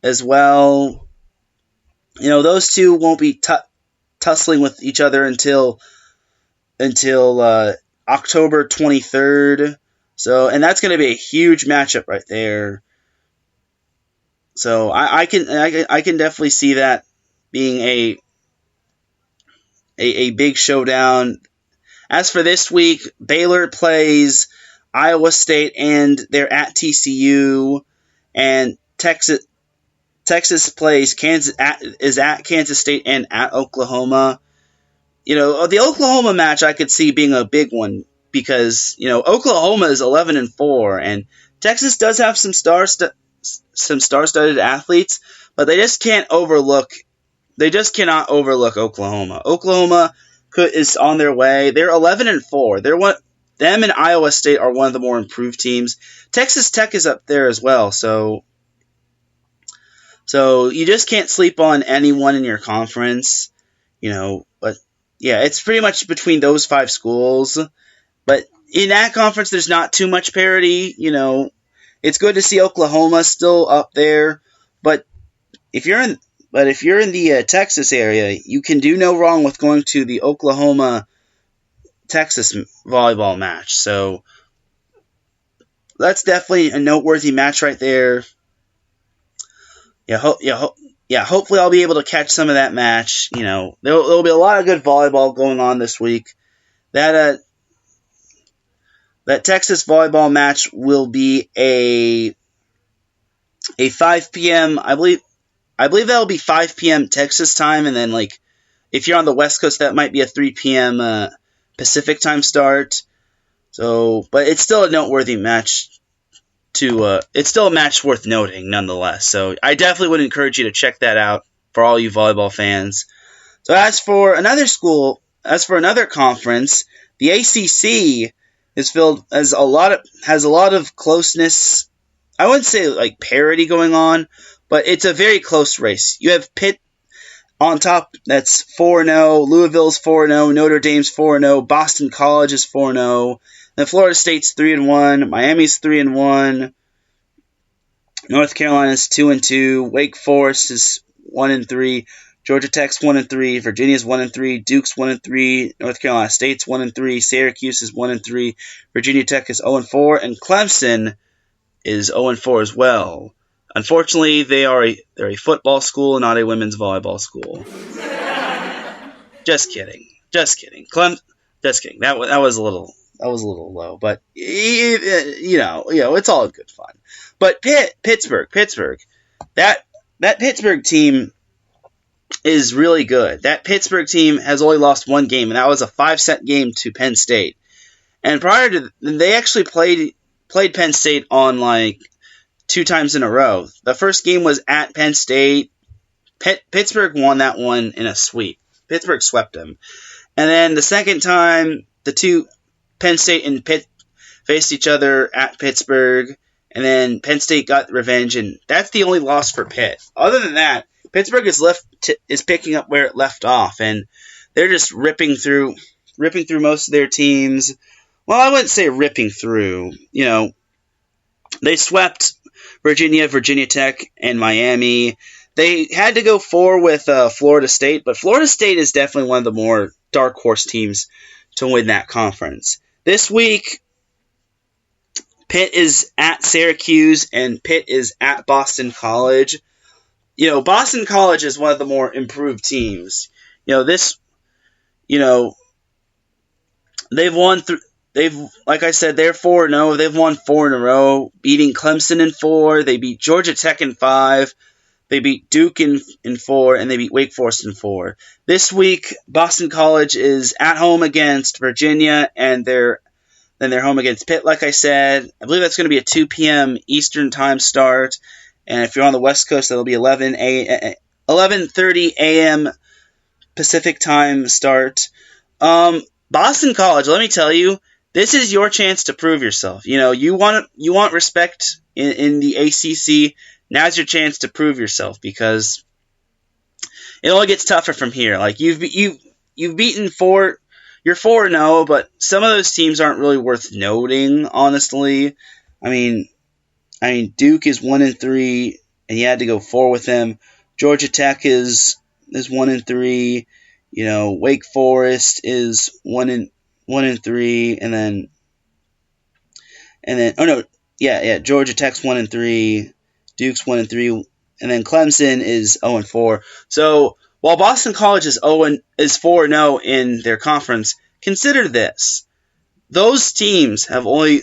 as well. Those 2 won't be tussling with each other until October 23rd. So, and that's going to be a huge matchup right there. So I can definitely see that being a big showdown. As for this week, Baylor plays Iowa State, and they're at TCU, and Texas plays is at Kansas State and at Oklahoma. The Oklahoma match I could see being a big one, because Oklahoma is 11-4, and Texas does have some star-studded athletes, but they just cannot overlook Oklahoma. Oklahoma is on their way. They're 11-4. Them and Iowa State are one of the more improved teams. Texas Tech is up there as well, so you just can't sleep on anyone in your conference, but yeah, it's pretty much between those 5 schools. But in that conference, there's not too much parity. It's good to see Oklahoma still up there, but if you're in the Texas area, you can do no wrong with going to the Oklahoma-Texas volleyball match. So that's definitely a noteworthy match right there. Hopefully I'll be able to catch some of that match. There'll be a lot of good volleyball going on this week. That Texas volleyball match will be a 5 p.m. I I believe that'll be 5 p.m. Texas time, and then like if you're on the West Coast, that might be a 3 p.m. Pacific time start. So, but it's still a noteworthy match. It's still a match worth noting, nonetheless. So I definitely would encourage you to check that out for all you volleyball fans. So as for another conference, the ACC has a lot of closeness. I wouldn't say like parity going on, but it's a very close race. You have Pitt on top, that's 4-0. Louisville's 4-0. Notre Dame's 4-0. Boston College is 4-0. Then Florida State's 3-1. Miami's 3-1. North Carolina's 2-2. Wake Forest is 1-3. Georgia Tech's 1-3. Virginia's 1-3. Duke's 1-3. North Carolina State's 1-3. Syracuse is 1-3. Virginia Tech is 0-4, and Clemson is 0-4 as well. Unfortunately, they're a football school, not a women's volleyball school. Just kidding. Just kidding. Just kidding. That was a little low, but it's all good fun. But Pittsburgh. That Pittsburgh team is really good. That Pittsburgh team has only lost one game, and that was a 5-set game to Penn State. And prior to they actually played Penn State on like 2 times in a row. The first game was at Penn State. Pittsburgh won that one in a sweep. Pittsburgh swept them. And then the second time, the two, Penn State and Pitt, faced each other at Pittsburgh. And then Penn State got revenge, and that's the only loss for Pitt. Other than that, Pittsburgh is picking up where it left off, and they're just ripping through most of their teams. Well, I wouldn't say ripping through. They swept Virginia Tech, and Miami. They had to go 4 with Florida State, but Florida State is definitely one of the more dark horse teams to win that conference. This week, Pitt is at Syracuse, and Pitt is at Boston College. Boston College is one of the more improved teams. They've won. Like I said, they're 4-0. They've won 4 in a row, beating Clemson in 4. They beat Georgia Tech in 5. They beat Duke in 4, and they beat Wake Forest in 4. This week, Boston College is at home against Virginia, and they're home against Pitt, like I said. I believe that's going to be a 2 p.m. Eastern time start. And if you're on the West Coast, that'll be 11:30 a.m. Pacific time start. Boston College, let me tell you, this is your chance to prove yourself. You want respect in the ACC. Now's your chance to prove yourself, because it only gets tougher from here. Like you've beaten 4. You're 4-0, but some of those teams aren't really worth noting, honestly. I mean, Duke is 1-3, and you had to go 4 with them. Georgia Tech is 1-3. Wake Forest is 1-3, Georgia Tech's 1-3, Duke's 1-3, and then Clemson is 0-4. So while Boston College is 4-0 in their conference, consider this: those teams have only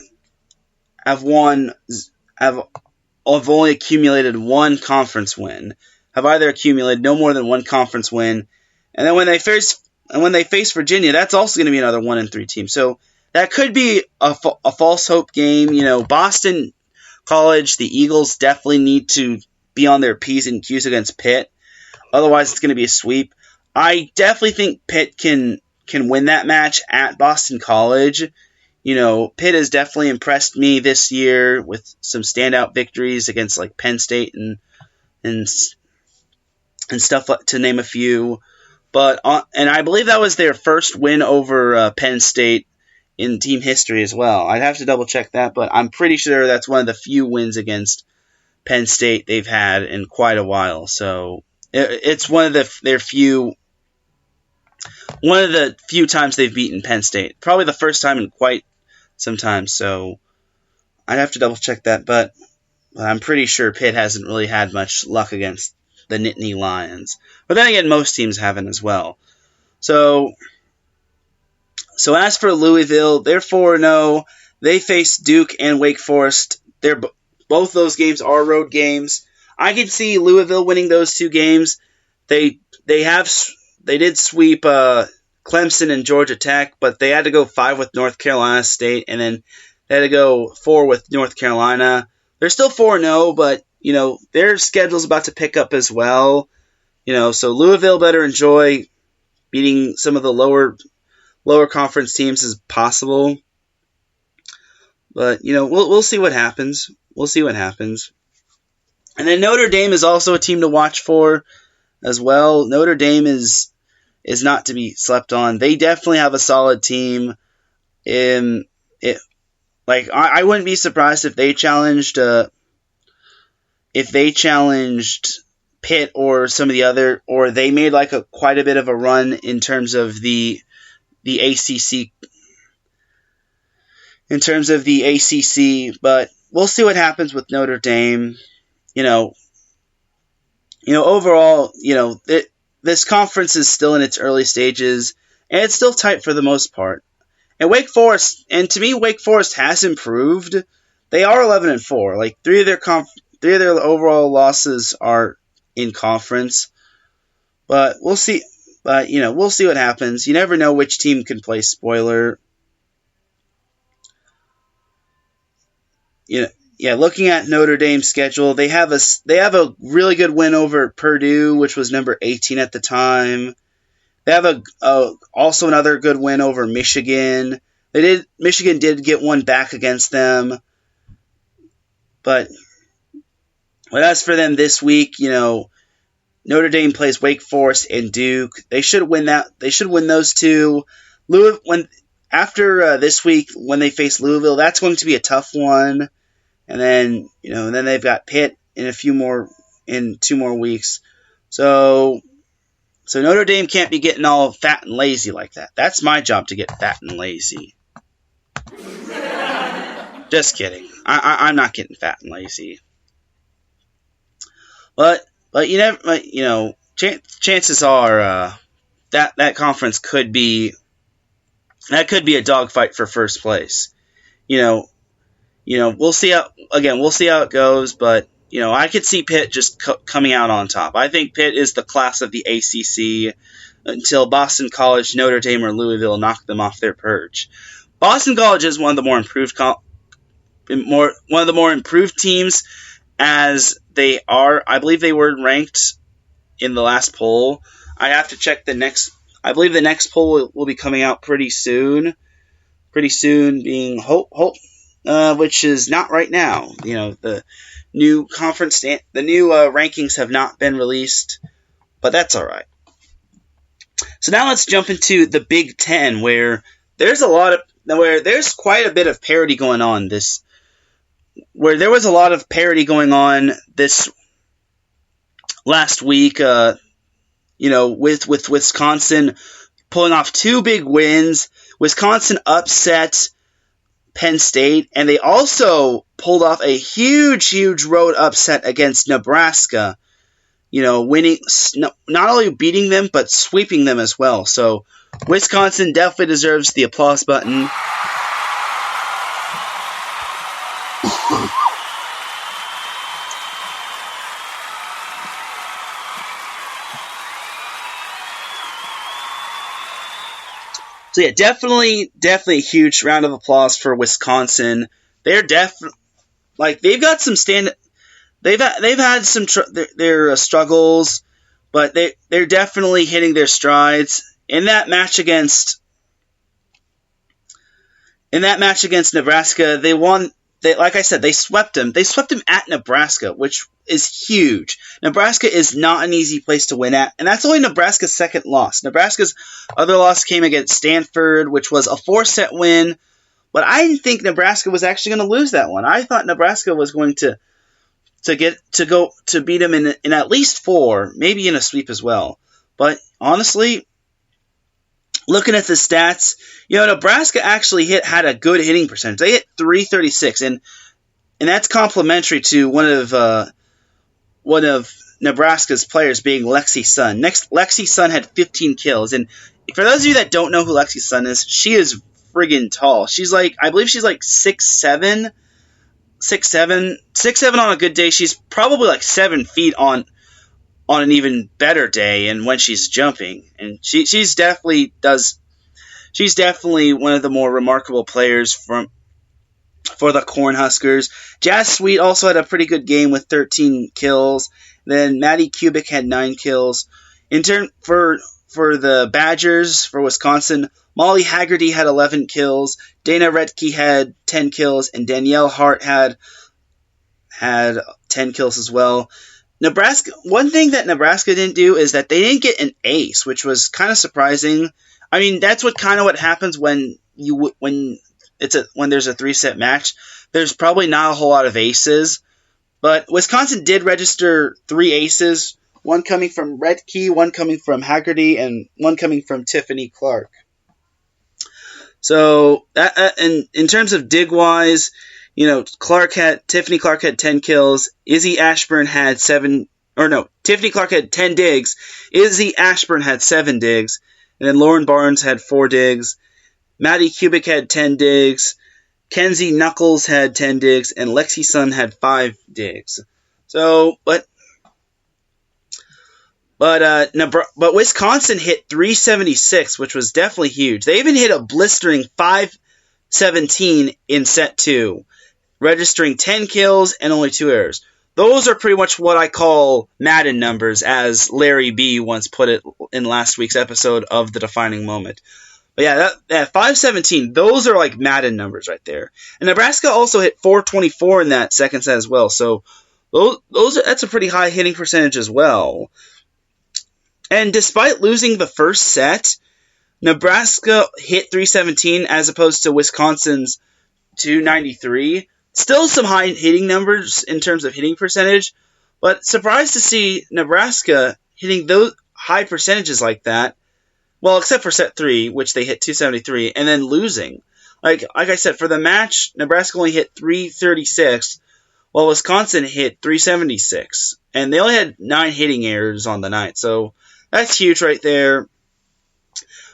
accumulated one conference win. Have either accumulated no more than one conference win, and then when they face Virginia, that's also going to be another 1-3 team. So that could be a false hope game. Boston College, the Eagles definitely need to be on their P's and Q's against Pitt. Otherwise, it's going to be a sweep. I definitely think Pitt can win that match at Boston College. Pitt has definitely impressed me this year with some standout victories against like Penn State and stuff, to name a few. But and I believe that was their first win over Penn State in team history as well. I'd have to double check that, but I'm pretty sure that's one of the few wins against Penn State they've had in quite a while. So it's one of the few times they've beaten Penn State. Probably the first time in quite some time. So I'd have to double check that, but I'm pretty sure Pitt hasn't really had much luck against the Nittany Lions. But then again, most teams haven't as well. So as for Louisville, they're 4-0. They face Duke and Wake Forest. Both those games are road games. I could see Louisville winning those two games. They did sweep Clemson and Georgia Tech, but they had to go 5 with North Carolina State, and then they had to go 4 with North Carolina. They're still 4-0, but their schedule's about to pick up as well. So Louisville better enjoy beating some of the lower conference teams as possible. But we'll see what happens. We'll see what happens. And then Notre Dame is also a team to watch for as well. Notre Dame is not to be slept on. They definitely have a solid team. I wouldn't be surprised if they challenged Pitt or some of the other, or they made quite a bit of a run in terms of the ACC. In terms of the ACC, but we'll see what happens with Notre Dame. Overall, this conference is still in its early stages, and it's still tight for the most part. And Wake Forest has improved. They are 11-4. Three of their overall losses are in conference. But we'll see. But we'll see what happens. You never know which team can play spoiler. Looking at Notre Dame's schedule, they have a really good win over Purdue, which was number 18 at the time. They have also another good win over Michigan. Michigan did get one back against them, but as for them this week, Notre Dame plays Wake Forest and Duke. They should win that. They should win those two. After this week, when they face Louisville, that's going to be a tough one. And then, then they've got Pitt in 2 more weeks. So Notre Dame can't be getting all fat and lazy like that. That's my job, to get fat and lazy. Just kidding. I'm not getting fat and lazy. But chances are that conference could be a dogfight for first place. We'll see how it goes, but I could see Pitt just coming out on top. I think Pitt is the class of the ACC until Boston College, Notre Dame, or Louisville knock them off their perch. Boston College is one of the more improved teams, as they are. I believe they were ranked in the last poll. I have to check the next. I believe the next poll will be coming out pretty soon. Pretty soon, being which is not right now. The new rankings have not been released, but that's all right. So now let's jump into the Big Ten, where there's quite a bit of parity going on. Where there was a lot of parity going on this last week. With Wisconsin pulling off 2 big wins. Wisconsin upset Penn State, and they also pulled off a huge road upset against Nebraska, winning, not only beating them, but sweeping them as well. So Wisconsin definitely deserves the applause button. So yeah, definitely a huge round of applause for Wisconsin. They're they've got some they've had some their struggles, but they're definitely hitting their strides. In that match against Nebraska, they won. Like I said, they swept them. They swept them at Nebraska, which is huge. Nebraska is not an easy place to win at, and that's only Nebraska's second loss. Nebraska's other loss came against Stanford, which was a 4-set win, but I didn't think Nebraska was actually going to lose that one. I thought Nebraska was going to beat them in at least 4, maybe in a sweep as well. But honestly, looking at the stats, Nebraska actually had a good hitting percentage. They hit .336, and that's complimentary to one of Nebraska's players being Lexi Sun. Lexi Sun had 15 kills, and for those of you that don't know who Lexi Sun is, she is friggin' tall. I believe she's 6'7", 6'7" on a good day. She's probably like 7 feet on an even better day, and when she's jumping, and she's definitely one of the more remarkable players for the Cornhuskers. Jazz Sweet also had a pretty good game with 13 kills. Then Maddie Kubik had 9 kills. In turn for the Badgers for Wisconsin, Molly Haggerty had 11 kills. Dana Redke had 10 kills, and Danielle Hart had 10 kills as well. Nebraska. One thing that Nebraska didn't do is that they didn't get an ace, which was kind of surprising. I mean, that's what happens when there's a 3-set match. There's probably not a whole lot of aces, but Wisconsin did register 3 aces. One coming from Redke, one coming from Haggerty, and one coming from Tiffany Clark. So, and in terms of dig-wise, Tiffany Clark had 10 kills. Izzy Ashburn had Tiffany Clark had 10 digs. Izzy Ashburn had 7 digs. And then Lauren Barnes had 4 digs. Maddie Kubik had 10 digs. Kenzie Knuckles had 10 digs. And Lexi Sun had 5 digs. So, but Wisconsin hit 376, which was definitely huge. They even hit a blistering 517 in set 2, registering 10 kills and only 2 errors. Those are pretty much what I call Madden numbers, as Larry B once put it in last week's episode of The Defining Moment. But yeah, that 517, those are like Madden numbers right there. And Nebraska also hit 424 in that second set as well. So that's a pretty high hitting percentage as well. And despite losing the first set, Nebraska hit 317 as opposed to Wisconsin's 293. Still some high hitting numbers in terms of hitting percentage, but surprised to see Nebraska hitting those high percentages like that. Well, except for set 3, which they hit 273, and then losing. Like I said, for the match, Nebraska only hit 336, while Wisconsin hit 376. And they only had 9 hitting errors on the night, so that's huge right there.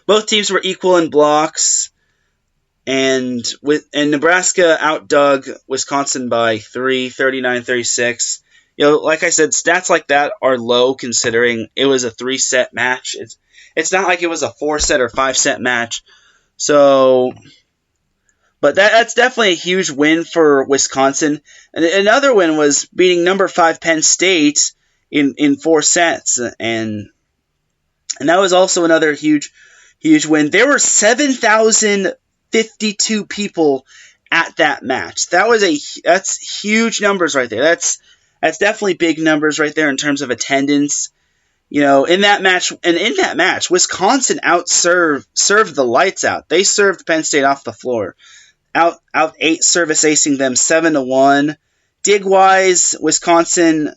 Both teams were equal in blocks, and Nebraska outdug Wisconsin by 3, 39-36. Like I said, stats like that are low considering it was a 3-set match. It's not like it was a 4-set or 5-set match. So, but that's definitely a huge win for Wisconsin. And another win was beating number 5 Penn State in 4 sets, and that was also another huge win. There were 7,052 people at that match. That's huge numbers right there. That's definitely big numbers right there in terms of attendance. In that match, Wisconsin served the lights out. They served Penn State off the floor. Out 8 service acing them 7-1. Dig wise, Wisconsin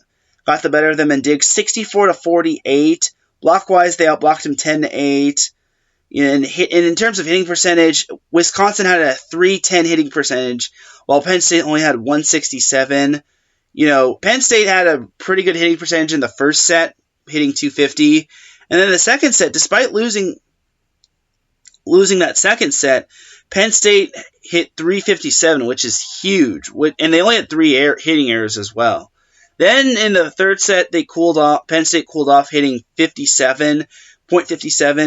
got the better of them in dig 64-48. Block wise, they outblocked them 10-8. And in terms of hitting percentage, Wisconsin had a 310 hitting percentage, while Penn State only had 167. Penn State had a pretty good hitting percentage in the first set, hitting 250. And then the second set, despite losing that second set, Penn State hit 357, which is huge. And they only had 3 hitting errors as well. Then in the third set, they cooled off. Penn State cooled off, hitting 57,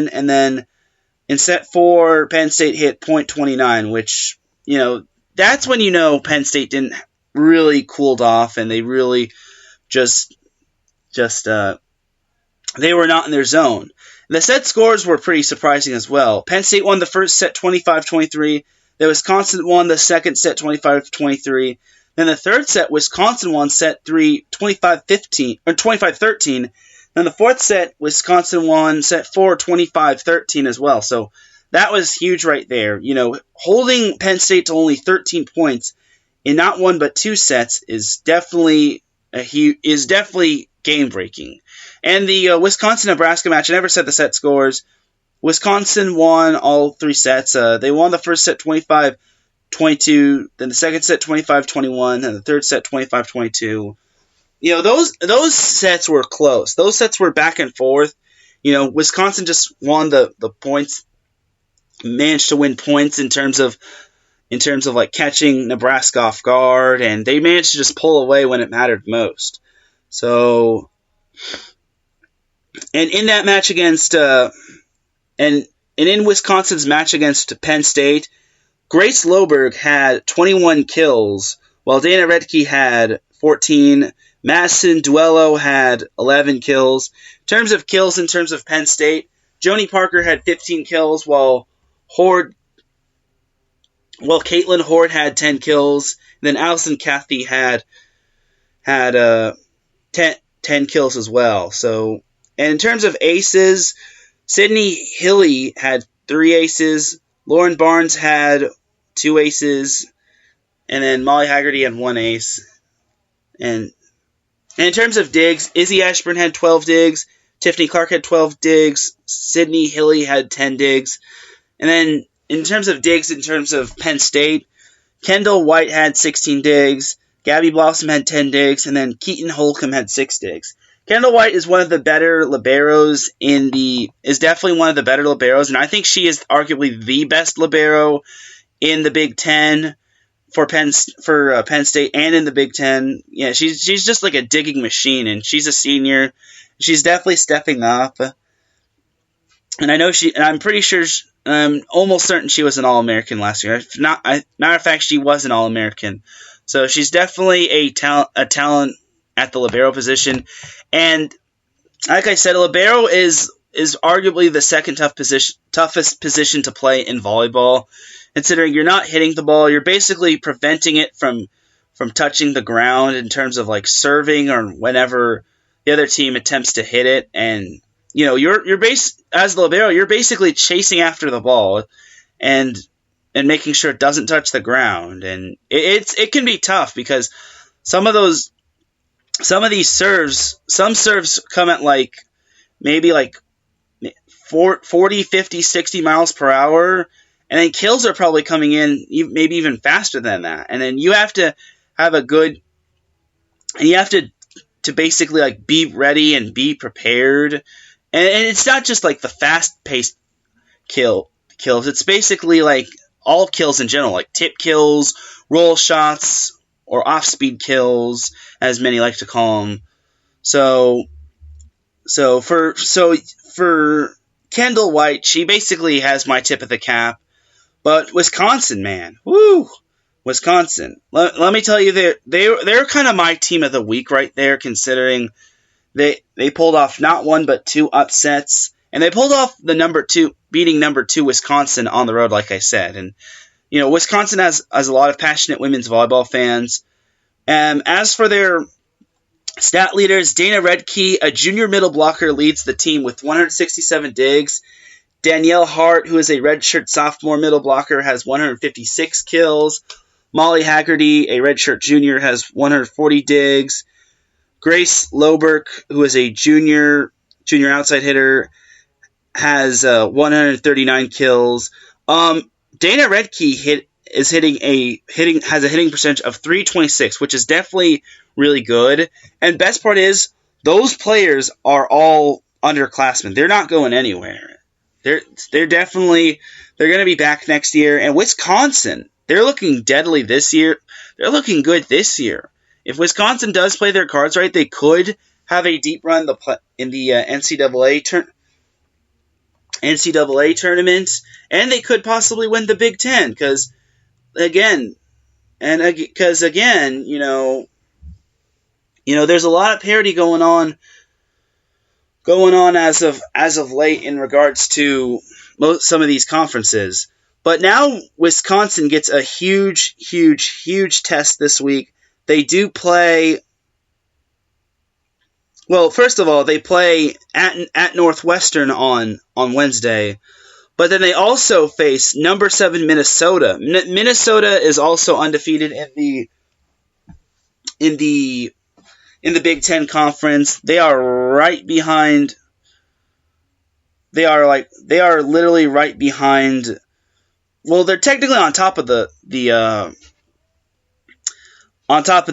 and then in set 4, Penn State hit .29, which, that's when Penn State didn't really cooled off, and they really just they were not in their zone. The set scores were pretty surprising as well. Penn State won the first set 25-23. Then Wisconsin won the second set 25-23. Then the third set, Wisconsin won set 3 25-13. Then the fourth set, Wisconsin won set 4 25-13 as well. So that was huge right there. Holding Penn State to only 13 points in not 1 but 2 sets is definitely game breaking. And the Wisconsin-Nebraska match, I never said the set scores. Wisconsin won all 3 sets. They won the first set 25-22, then the second set 25-21, and the third set 25-22. Those sets were close. Those sets were back and forth. Wisconsin just won the points, managed to win points in terms of in terms of like catching Nebraska off guard, and they managed to just pull away when it mattered most. So, and in that match against and in Wisconsin's match against Penn State, Grace Loberg had 21 kills, while Dana Redke had 14. Madison Duello had 11 kills. In terms of kills, in terms of Penn State, Joni Parker had 15 kills, while Caitlin Horde had 10 kills. And then Allison Cathy had 10 kills as well. So, and in terms of aces, Sydney Hilly had 3 aces. Lauren Barnes had 2 aces. And then Molly Haggerty had 1 ace. And in terms of digs, Izzy Ashburn had 12 digs. Tiffany Clark had 12 digs. Sydney Hilly had 10 digs. And then in terms of digs, in terms of Penn State, Kendall White had 16 digs. Gabby Blossom had 10 digs. And then Keaton Holcomb had 6 digs. Kendall White is one of the better liberos is definitely one of the better liberos, and I think she is arguably the best libero in the Big Ten for Penn State and in the Big Ten. Yeah, she's just like a digging machine, and she's a senior. She's definitely stepping up, and I'm pretty sure, I'm almost certain she was an All-American last year. If not, matter of fact, she was an All-American. So she's definitely a talent at the libero position. And like I said, a libero is arguably the second toughest position to play in volleyball, considering you're not hitting the ball, you're basically preventing it from touching the ground in terms of like serving or whenever the other team attempts to hit it. And as the libero, you're basically chasing after the ball and making sure it doesn't touch the ground. And it can be tough because some serves come at like maybe like 40, 50, 60 miles per hour, and then kills are probably coming in maybe even faster than that. And then you have to have and you have to basically like be ready and be prepared. And it's not just like the fast-paced kills. It's basically like all kills in general, like tip kills, roll shots, or off-speed kills, as many like to call them. So for Kendall White, she basically has my tip of the cap. But Wisconsin, man, woo, Wisconsin. Let me tell you, they're kind of my team of the week right there, considering they pulled off not one but 2 upsets, and they pulled off beating number 2 Wisconsin on the road, like I said. And Wisconsin has a lot of passionate women's volleyball fans. As for their stat leaders, Dana Redke, a junior middle blocker, leads the team with 167 digs. Danielle Hart, who is a redshirt sophomore middle blocker, has 156 kills. Molly Haggerty, a redshirt junior, has 140 digs. Grace Loberg, who is a junior outside hitter, has 139 kills. Dana Redke has a hitting percentage of .326, which is definitely really good. And best part is, those players are all underclassmen. They're not going anywhere. They're going to be back next year. And Wisconsin, they're looking deadly this year. They're looking good this year. If Wisconsin does play their cards right, they could have a deep run in the NCAA tournament, and they could possibly win the Big Ten. Because again, there's a lot of parity going on as of late in regards to some of these conferences. But now Wisconsin gets a huge, huge, huge test this week. They do play. Well, first of all, they play at Northwestern on Wednesday, but then they also face number 7 Minnesota. Minnesota is also undefeated in the Big Ten Conference. They are right behind. They are literally right behind. Well, they're technically on top of the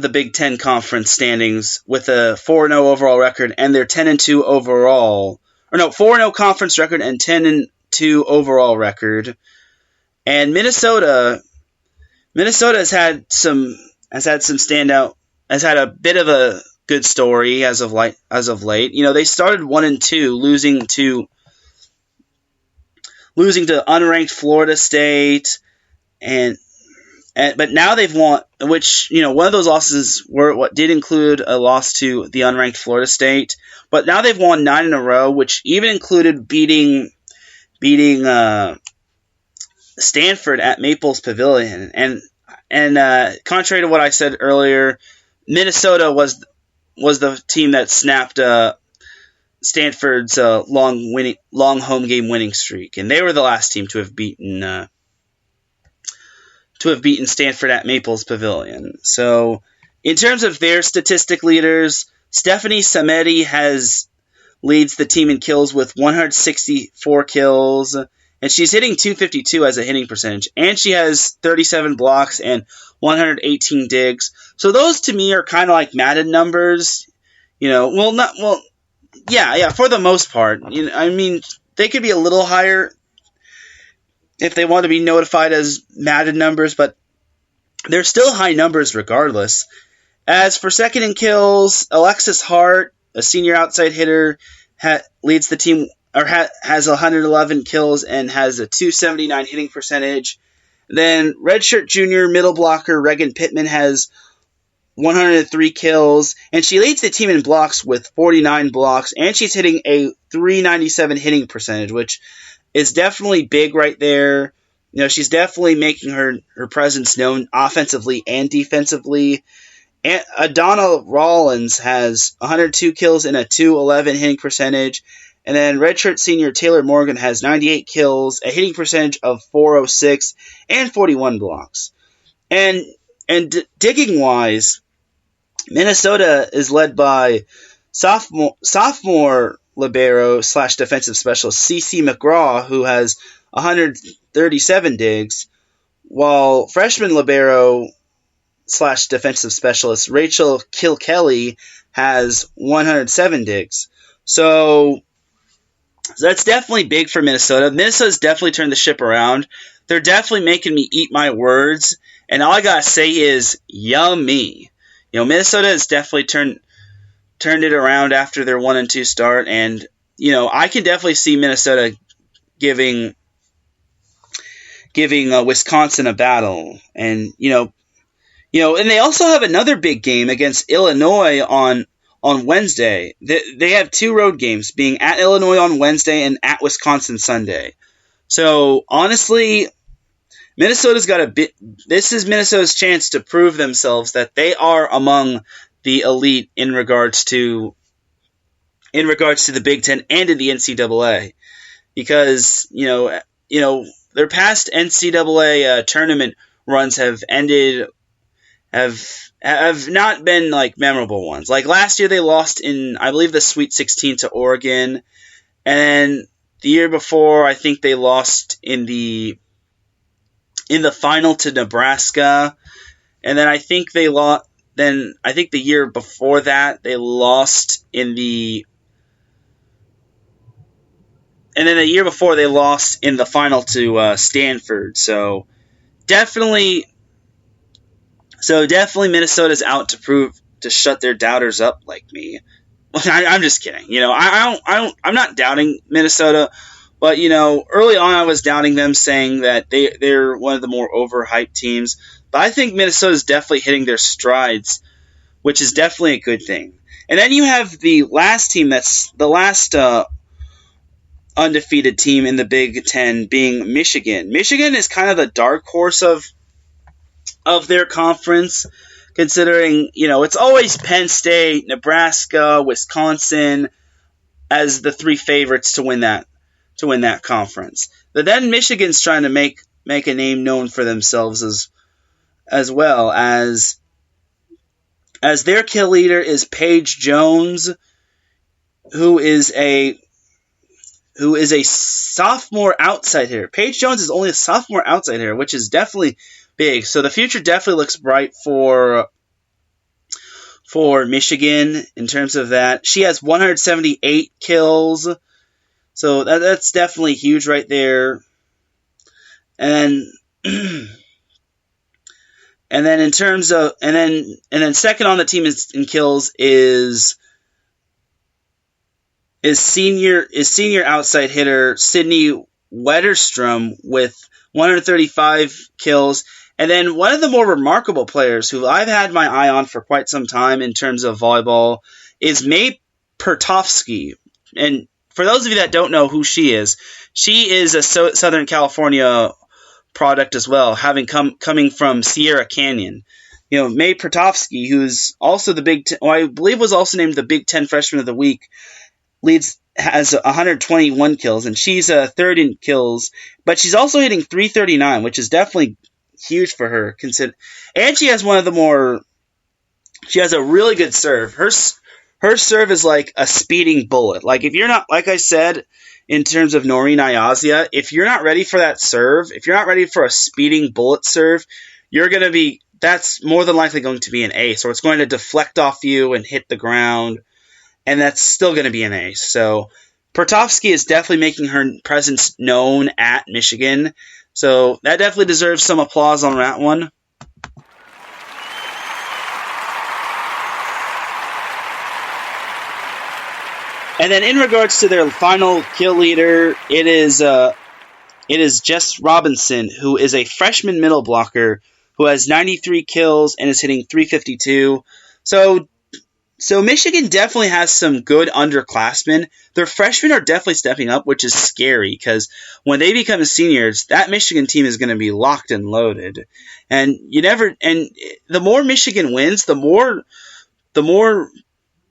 Big Ten Conference standings with a 4-0 overall record, and they're 10-2 overall. Or no, 4-0 conference record and 10-2 overall record. And Minnesota Minnesota has had a bit of a good story as of late. They started 1-2, losing to unranked Florida State, but now they've won. Which one of those losses did include a loss to the unranked Florida State, but now they've won 9 in a row, which even included beating Stanford at Maples Pavilion. And contrary to what I said earlier, Minnesota was the team that snapped Stanford's long home game winning streak, and they were the last team to have beaten Stanford at Maples Pavilion. So, in terms of their statistic leaders, Stephanie Samedi leads the team in kills with 164 kills, and she's hitting .252 as a hitting percentage, and she has 37 blocks and 118 digs. So those to me are kind of like Madden numbers, yeah, for the most part. They could be a little higher if they want to be notified as Madden numbers, but they're still high numbers regardless. As for second in kills, Alexis Hart, a senior outside hitter, leads the team, or has 111 kills and has a .279 hitting percentage. Then redshirt junior middle blocker Regan Pittman has 103 kills, and she leads the team in blocks with 49 blocks, and she's hitting a .397 hitting percentage, which is definitely big right there. She's definitely making her presence known offensively and defensively. And Adana Rollins has 102 kills and a .211 hitting percentage. And then redshirt senior Taylor Morgan has 98 kills, a hitting percentage of .406, and 41 blocks. And digging wise, Minnesota is led by sophomore libero / defensive specialist CeCe McGraw, who has 137 digs, while freshman libero / defensive specialist Rachel Kilkelly has 107 digs. So that's definitely big for Minnesota. Minnesota's definitely turned the ship around. They're definitely making me eat my words, and all I gotta say is yummy. Minnesota has definitely turned it around after their 1-2 start, and I can definitely see Minnesota giving Wisconsin a battle, and and they also have another big game against Illinois on Wednesday. They have 2 road games, being at Illinois on Wednesday and at Wisconsin Sunday. So honestly, this is Minnesota's chance to prove themselves that they are among the elite in regards to the Big Ten and in the NCAA, because their past NCAA tournament runs have not been like memorable ones. Like last year, they lost in, I believe, the Sweet 16 to Oregon, and the year before, I think they lost in the final to Nebraska, and then I think they lost. Then I think the year before that they lost in the, and then the year before they lost in the final to Stanford. So definitely Minnesota's out to shut their doubters up like me. I'm just kidding. I'm not doubting Minnesota, but early on I was doubting them, saying that they're one of the more overhyped teams. But I think Minnesota's definitely hitting their strides, which is definitely a good thing. And then you have the last team, that's the last undefeated team in the Big Ten, being Michigan. Michigan is kind of the dark horse of their conference, considering it's always Penn State, Nebraska, Wisconsin as the 3 favorites to win that conference. But then Michigan's trying to make a name known for themselves as well, as their kill leader is Paige Jones, who is a sophomore outside hitter. Paige Jones is only a sophomore outside hitter, which is definitely big. So the future definitely looks bright for Michigan in terms of that. She has 178 kills, so that's definitely huge right there. And And then in terms of and then second on the team in kills is senior outside hitter Sidney Wetterstrom with 135 kills. And then one of the more remarkable players who I've had my eye on for quite some time in terms of volleyball is May Pertovsky. And for those of you that don't know who she is a Southern California product as well, coming from Sierra Canyon. May Pertovsky, who's also I believe was also named the Big Ten Freshman of the Week, has 121 kills, and she's third in kills, but she's also hitting 339, which is definitely huge for her. And she has she has a really good serve. Her serve is like a speeding bullet. Like if you're not, like I said, in terms of Noreen Ayazia, if you're not ready for that serve, if you're not ready for a speeding bullet serve, that's more than likely going to be an ace, or it's going to deflect off you and hit the ground, and that's still going to be an ace. So Pertovsky is definitely making her presence known at Michigan, so that definitely deserves some applause on that one. And then in regards to their final kill leader, it is Jess Robinson, who is a freshman middle blocker who has 93 kills and is hitting 352. So Michigan definitely has some good underclassmen. Their freshmen are definitely stepping up, which is scary because when they become seniors, that Michigan team is going to be locked and loaded. And the more Michigan wins, the more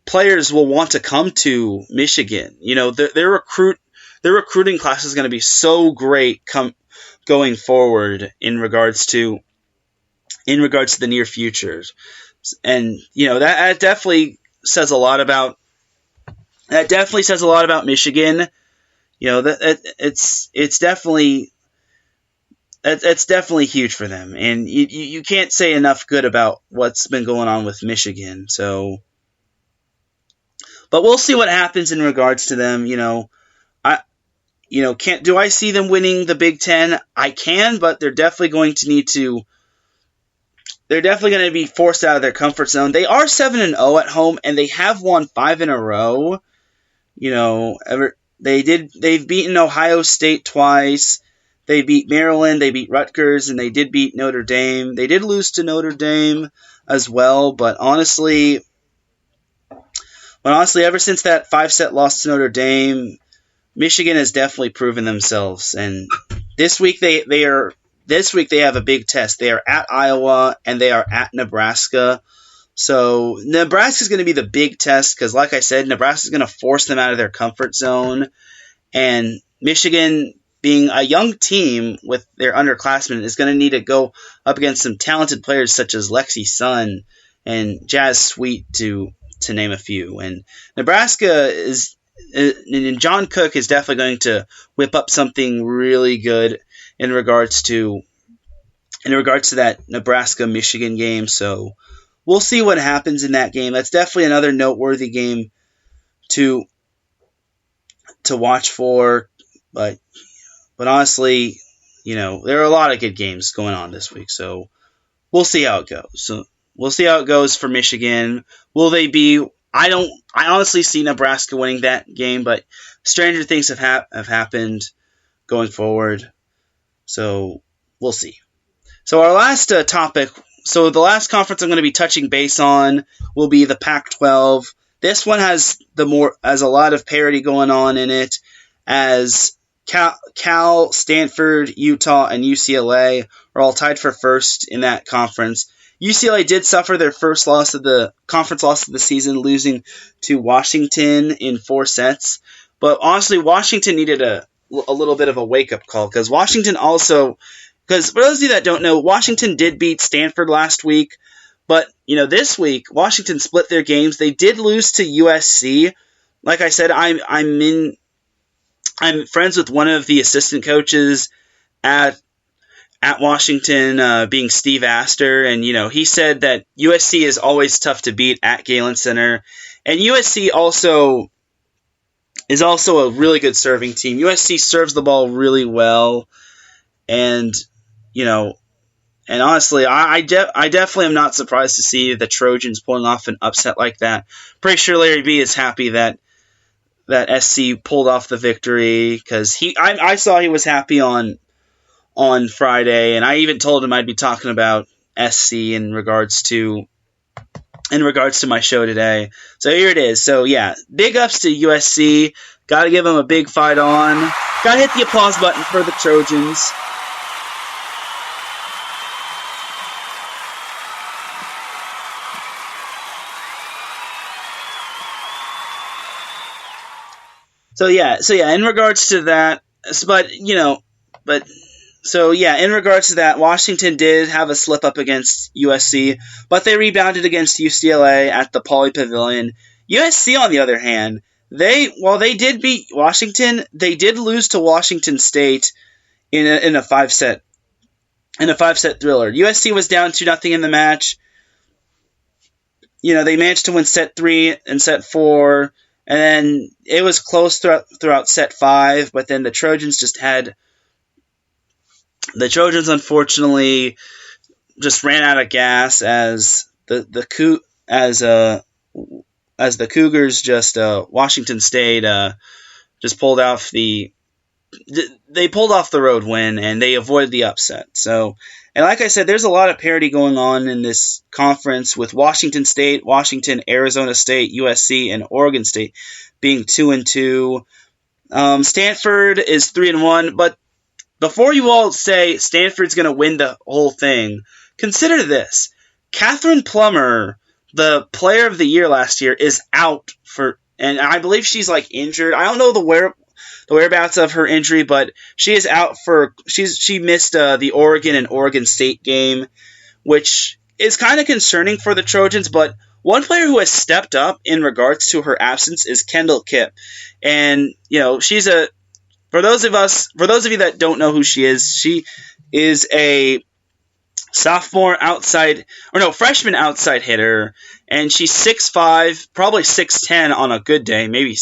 players will want to come to Michigan. Their recruiting class is going to be so great going forward in regards to the near future. And that definitely says a lot about Michigan. It's definitely huge for them, and you can't say enough good about what's been going on with Michigan. So, but we'll see what happens in regards to them. Do I see them winning the Big Ten? I can, but they're definitely going to be forced out of their comfort zone. They are 7-0 at home, and they have won 5 in a row. They've beaten Ohio State twice. They beat Maryland, they beat Rutgers, and they did beat Notre Dame. They did lose to Notre Dame as well, but honestly, ever since that 5-set loss to Notre Dame, Michigan has definitely proven themselves. And this week they have a big test. They are at Iowa and they are at Nebraska. So Nebraska is going to be the big test because, like I said, Nebraska is going to force them out of their comfort zone. And Michigan, being a young team with their underclassmen, is going to need to go up against some talented players such as Lexi Sun and Jazz Sweet, to name a few. And Nebraska and John Cook is definitely going to whip up something really good in regards to that Nebraska-Michigan game. So we'll see what happens in that game. That's definitely another noteworthy game to watch for. But honestly, there are a lot of good games going on this week. So we'll see how it goes. So we'll see how it goes for Michigan. Will they be? I honestly see Nebraska winning that game, but stranger things have happened going forward. So we'll see. So our last topic, so the last conference I'm going to be touching base on will be the Pac-12. This one has a lot of parity going on in it, as Cal, Stanford, Utah, and UCLA are all tied for first in that conference. UCLA did suffer their first conference loss of the season, losing to Washington in 4 sets. But honestly, Washington needed a little bit of a wake-up call, because for those of you that don't know, Washington did beat Stanford last week, but this week Washington split their games. They did lose to USC. Like I said, I'm friends with one of the assistant coaches at Washington, being Steve Astor, and he said that USC is always tough to beat at Galen Center, and USC is also a really good serving team. USC serves the ball really well, and And honestly, I definitely am not surprised to see the Trojans pulling off an upset like that. Pretty sure Larry B is happy that SC pulled off the victory, because I saw he was happy on Friday, and I even told him I'd be talking about SC in regards to my show today. So here it is. So yeah, big ups to USC. Got to give them a big fight on. Got to hit the applause button for the Trojans. So yeah, in regards to that, in regards to that, Washington did have a slip up against USC, but they rebounded against UCLA at the Pauley Pavilion. USC, on the other hand, they did beat Washington, they did lose to Washington State in a 5-set thriller. USC was down 2-0 in the match. They managed to win set 3 and set 4. And then it was close throughout set 5, but then the Trojans unfortunately just ran out of gas as the Cougars Washington State just pulled off the road win, and they avoided the upset. So, and like I said, there's a lot of parity going on in this conference with Washington State, Washington, Arizona State, USC, and Oregon State being 2-2. Stanford is 3-1, but before you all say Stanford's going to win the whole thing, consider this. Catherine Plummer, the player of the year last year, is out and I believe she's injured. I don't know the whereabouts of her injury, but she is out she missed the Oregon and Oregon State game, which is kind of concerning for the Trojans. But one player who has stepped up in regards to her absence is Kendall Kipp, and she's for those of you that don't know who she is a freshman outside hitter, and she's 6'5", probably 6'10" on a good day, maybe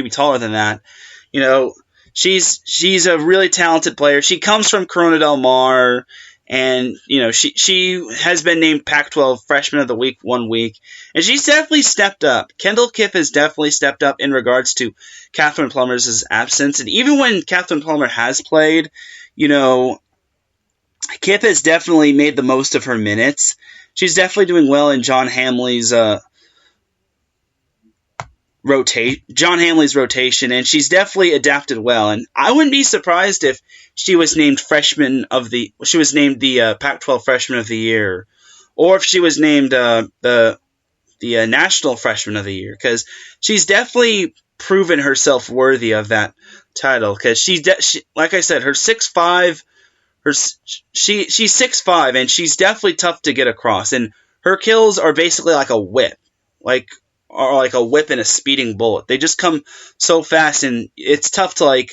taller than that. She's a really talented player. She comes from Corona Del Mar, and she has been named Pac-12 Freshman of the Week 1 week, and she's definitely stepped up. Kendall Kipp has definitely stepped up in regards to Catherine Plummer's absence, and even when Catherine Plummer has played, Kipp has definitely made the most of her minutes. She's definitely doing well in John Hamley's rotation, and she's definitely adapted well. And I wouldn't be surprised if she was named the Pac-12 Freshman of the Year, or if she was named the National Freshman of the Year, because she's definitely proven herself worthy of that title. Because she, like I said, she's 6'5", and she's definitely tough to get across, and her kills are basically like a whip, like a whip and a speeding bullet. They just come so fast, and it's tough to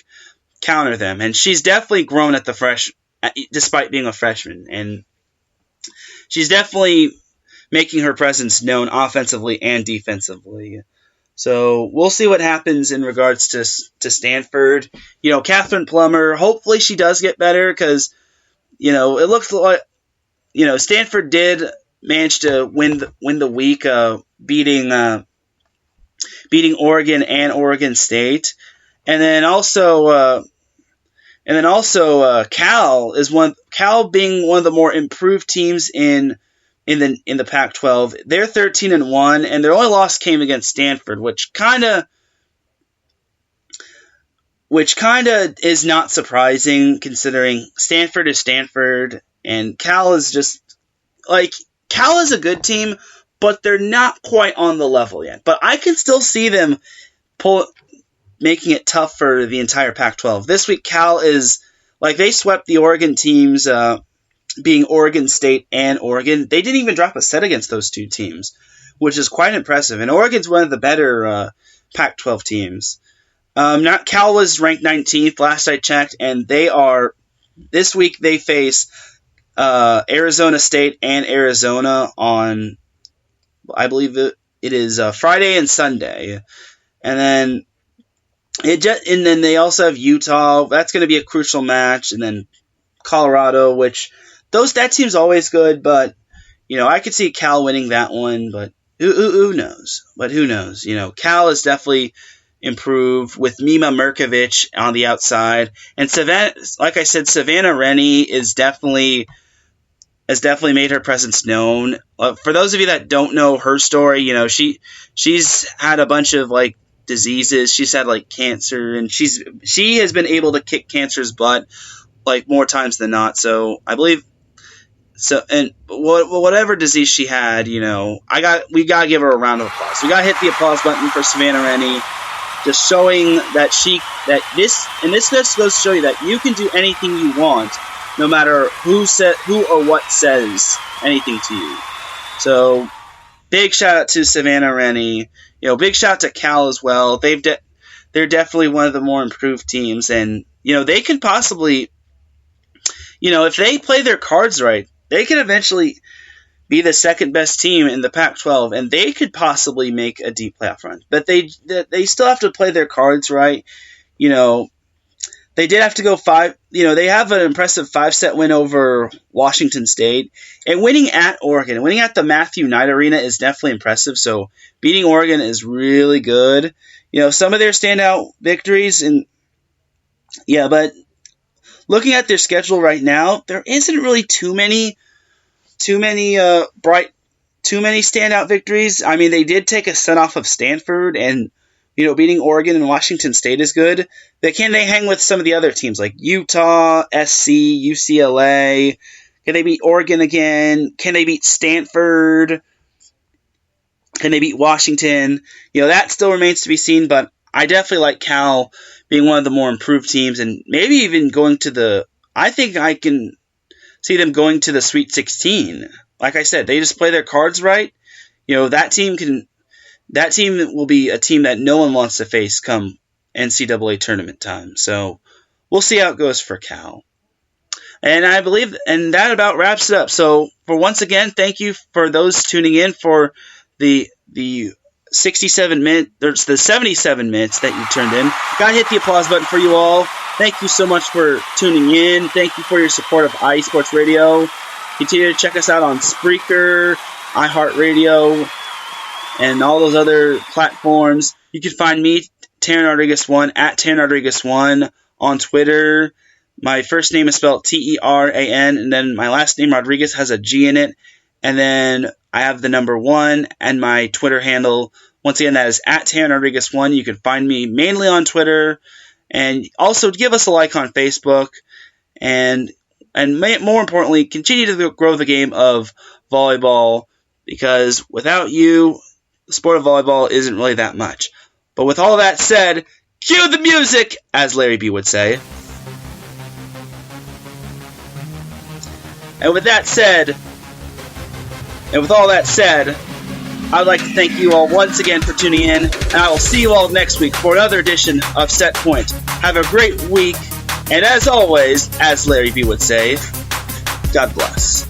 counter them. And she's definitely grown despite being a freshman, and she's definitely making her presence known offensively and defensively. So we'll see what happens in regards to Stanford. Catherine Plummer, hopefully she does get better, because it looks like Stanford did manage to win the week, beating Oregon and Oregon State, and then also Cal being one of the more improved teams in the Pac-12. They're 13-1, and their only loss came against Stanford, which kind of is not surprising, considering Stanford is Stanford, and Cal is a good team, but they're not quite on the level yet. But I can still see them making it tough for the entire Pac-12. This week, Cal is they swept the Oregon teams, being Oregon State and Oregon. They didn't even drop a set against those two teams, which is quite impressive. And Oregon's one of the better Pac-12 teams. Cal was ranked 19th last I checked, and this week they face Arizona State and Arizona on, I believe it is Friday and Sunday, and then they also have Utah. That's going to be a crucial match, and then Colorado, which that team's always good, but I could see Cal winning that one, but who knows? But who knows? Cal is definitely improved with Mima Merkovich on the outside, and Savannah, like I said, Savannah Rennie has definitely made her presence known. For those of you that don't know her story, she's had a bunch of diseases. She's had cancer, and she has been able to kick cancer's butt more times than not. So I believe. So, and whatever disease she had, we gotta give her a round of applause. We gotta hit the applause button for Savannah Rennie, just showing that this just goes to show you that you can do anything you want, no matter who or what says anything to you. So, big shout out to Savannah Rennie. Big shout out to Cal as well. They're definitely one of the more improved teams, and they could possibly, if they play their cards right, they could eventually be the second best team in the Pac-12, and they could possibly make a deep playoff run. But they still have to play their cards right. They did have to go 5. They have an impressive 5-set win over Washington State, and winning at Oregon, winning at the Matthew Knight Arena is definitely impressive. So beating Oregon is really good. Some of their standout victories, but looking at their schedule right now, there isn't really too many standout victories. I mean, they did take a set off of Stanford, and beating Oregon and Washington State is good. They hang with some of the other teams like Utah, SC, UCLA. Can they beat Oregon again? Can they beat Stanford? Can they beat Washington? That still remains to be seen, but I definitely like Cal being one of the more improved teams, and maybe even going to I think I can see them going to the Sweet 16. Like I said, they just play their cards right. That team will be a team that no one wants to face come NCAA tournament time. So we'll see how it goes for Cal. And I believe, and that about wraps it up. So once again, thank you for those tuning in for the 67 minutes, there's the 77 minutes that you turned in. Gotta hit the applause button for you all. Thank you so much for tuning in. Thank you for your support of IE Sports Radio. Continue to check us out on Spreaker, iHeartRadio, and all those other platforms. You can find me, Teran Rodriguez 1, at Teran Rodriguez 1 on Twitter. My first name is spelled Teran, and then my last name, Rodriguez, has a G in it. And then I have the number 1 and my Twitter handle. Once again, that is at Teran Rodriguez 1. You can find me mainly on Twitter. And also give us a like on Facebook. And more importantly, continue to grow the game of volleyball. Because without you, the sport of volleyball isn't really that much. But with all that said, cue the music, as Larry B would say. And with all that said, I'd like to thank you all once again for tuning in, and I will see you all next week for another edition of Set Point. Have a great week, and as always, as Larry B would say, God bless.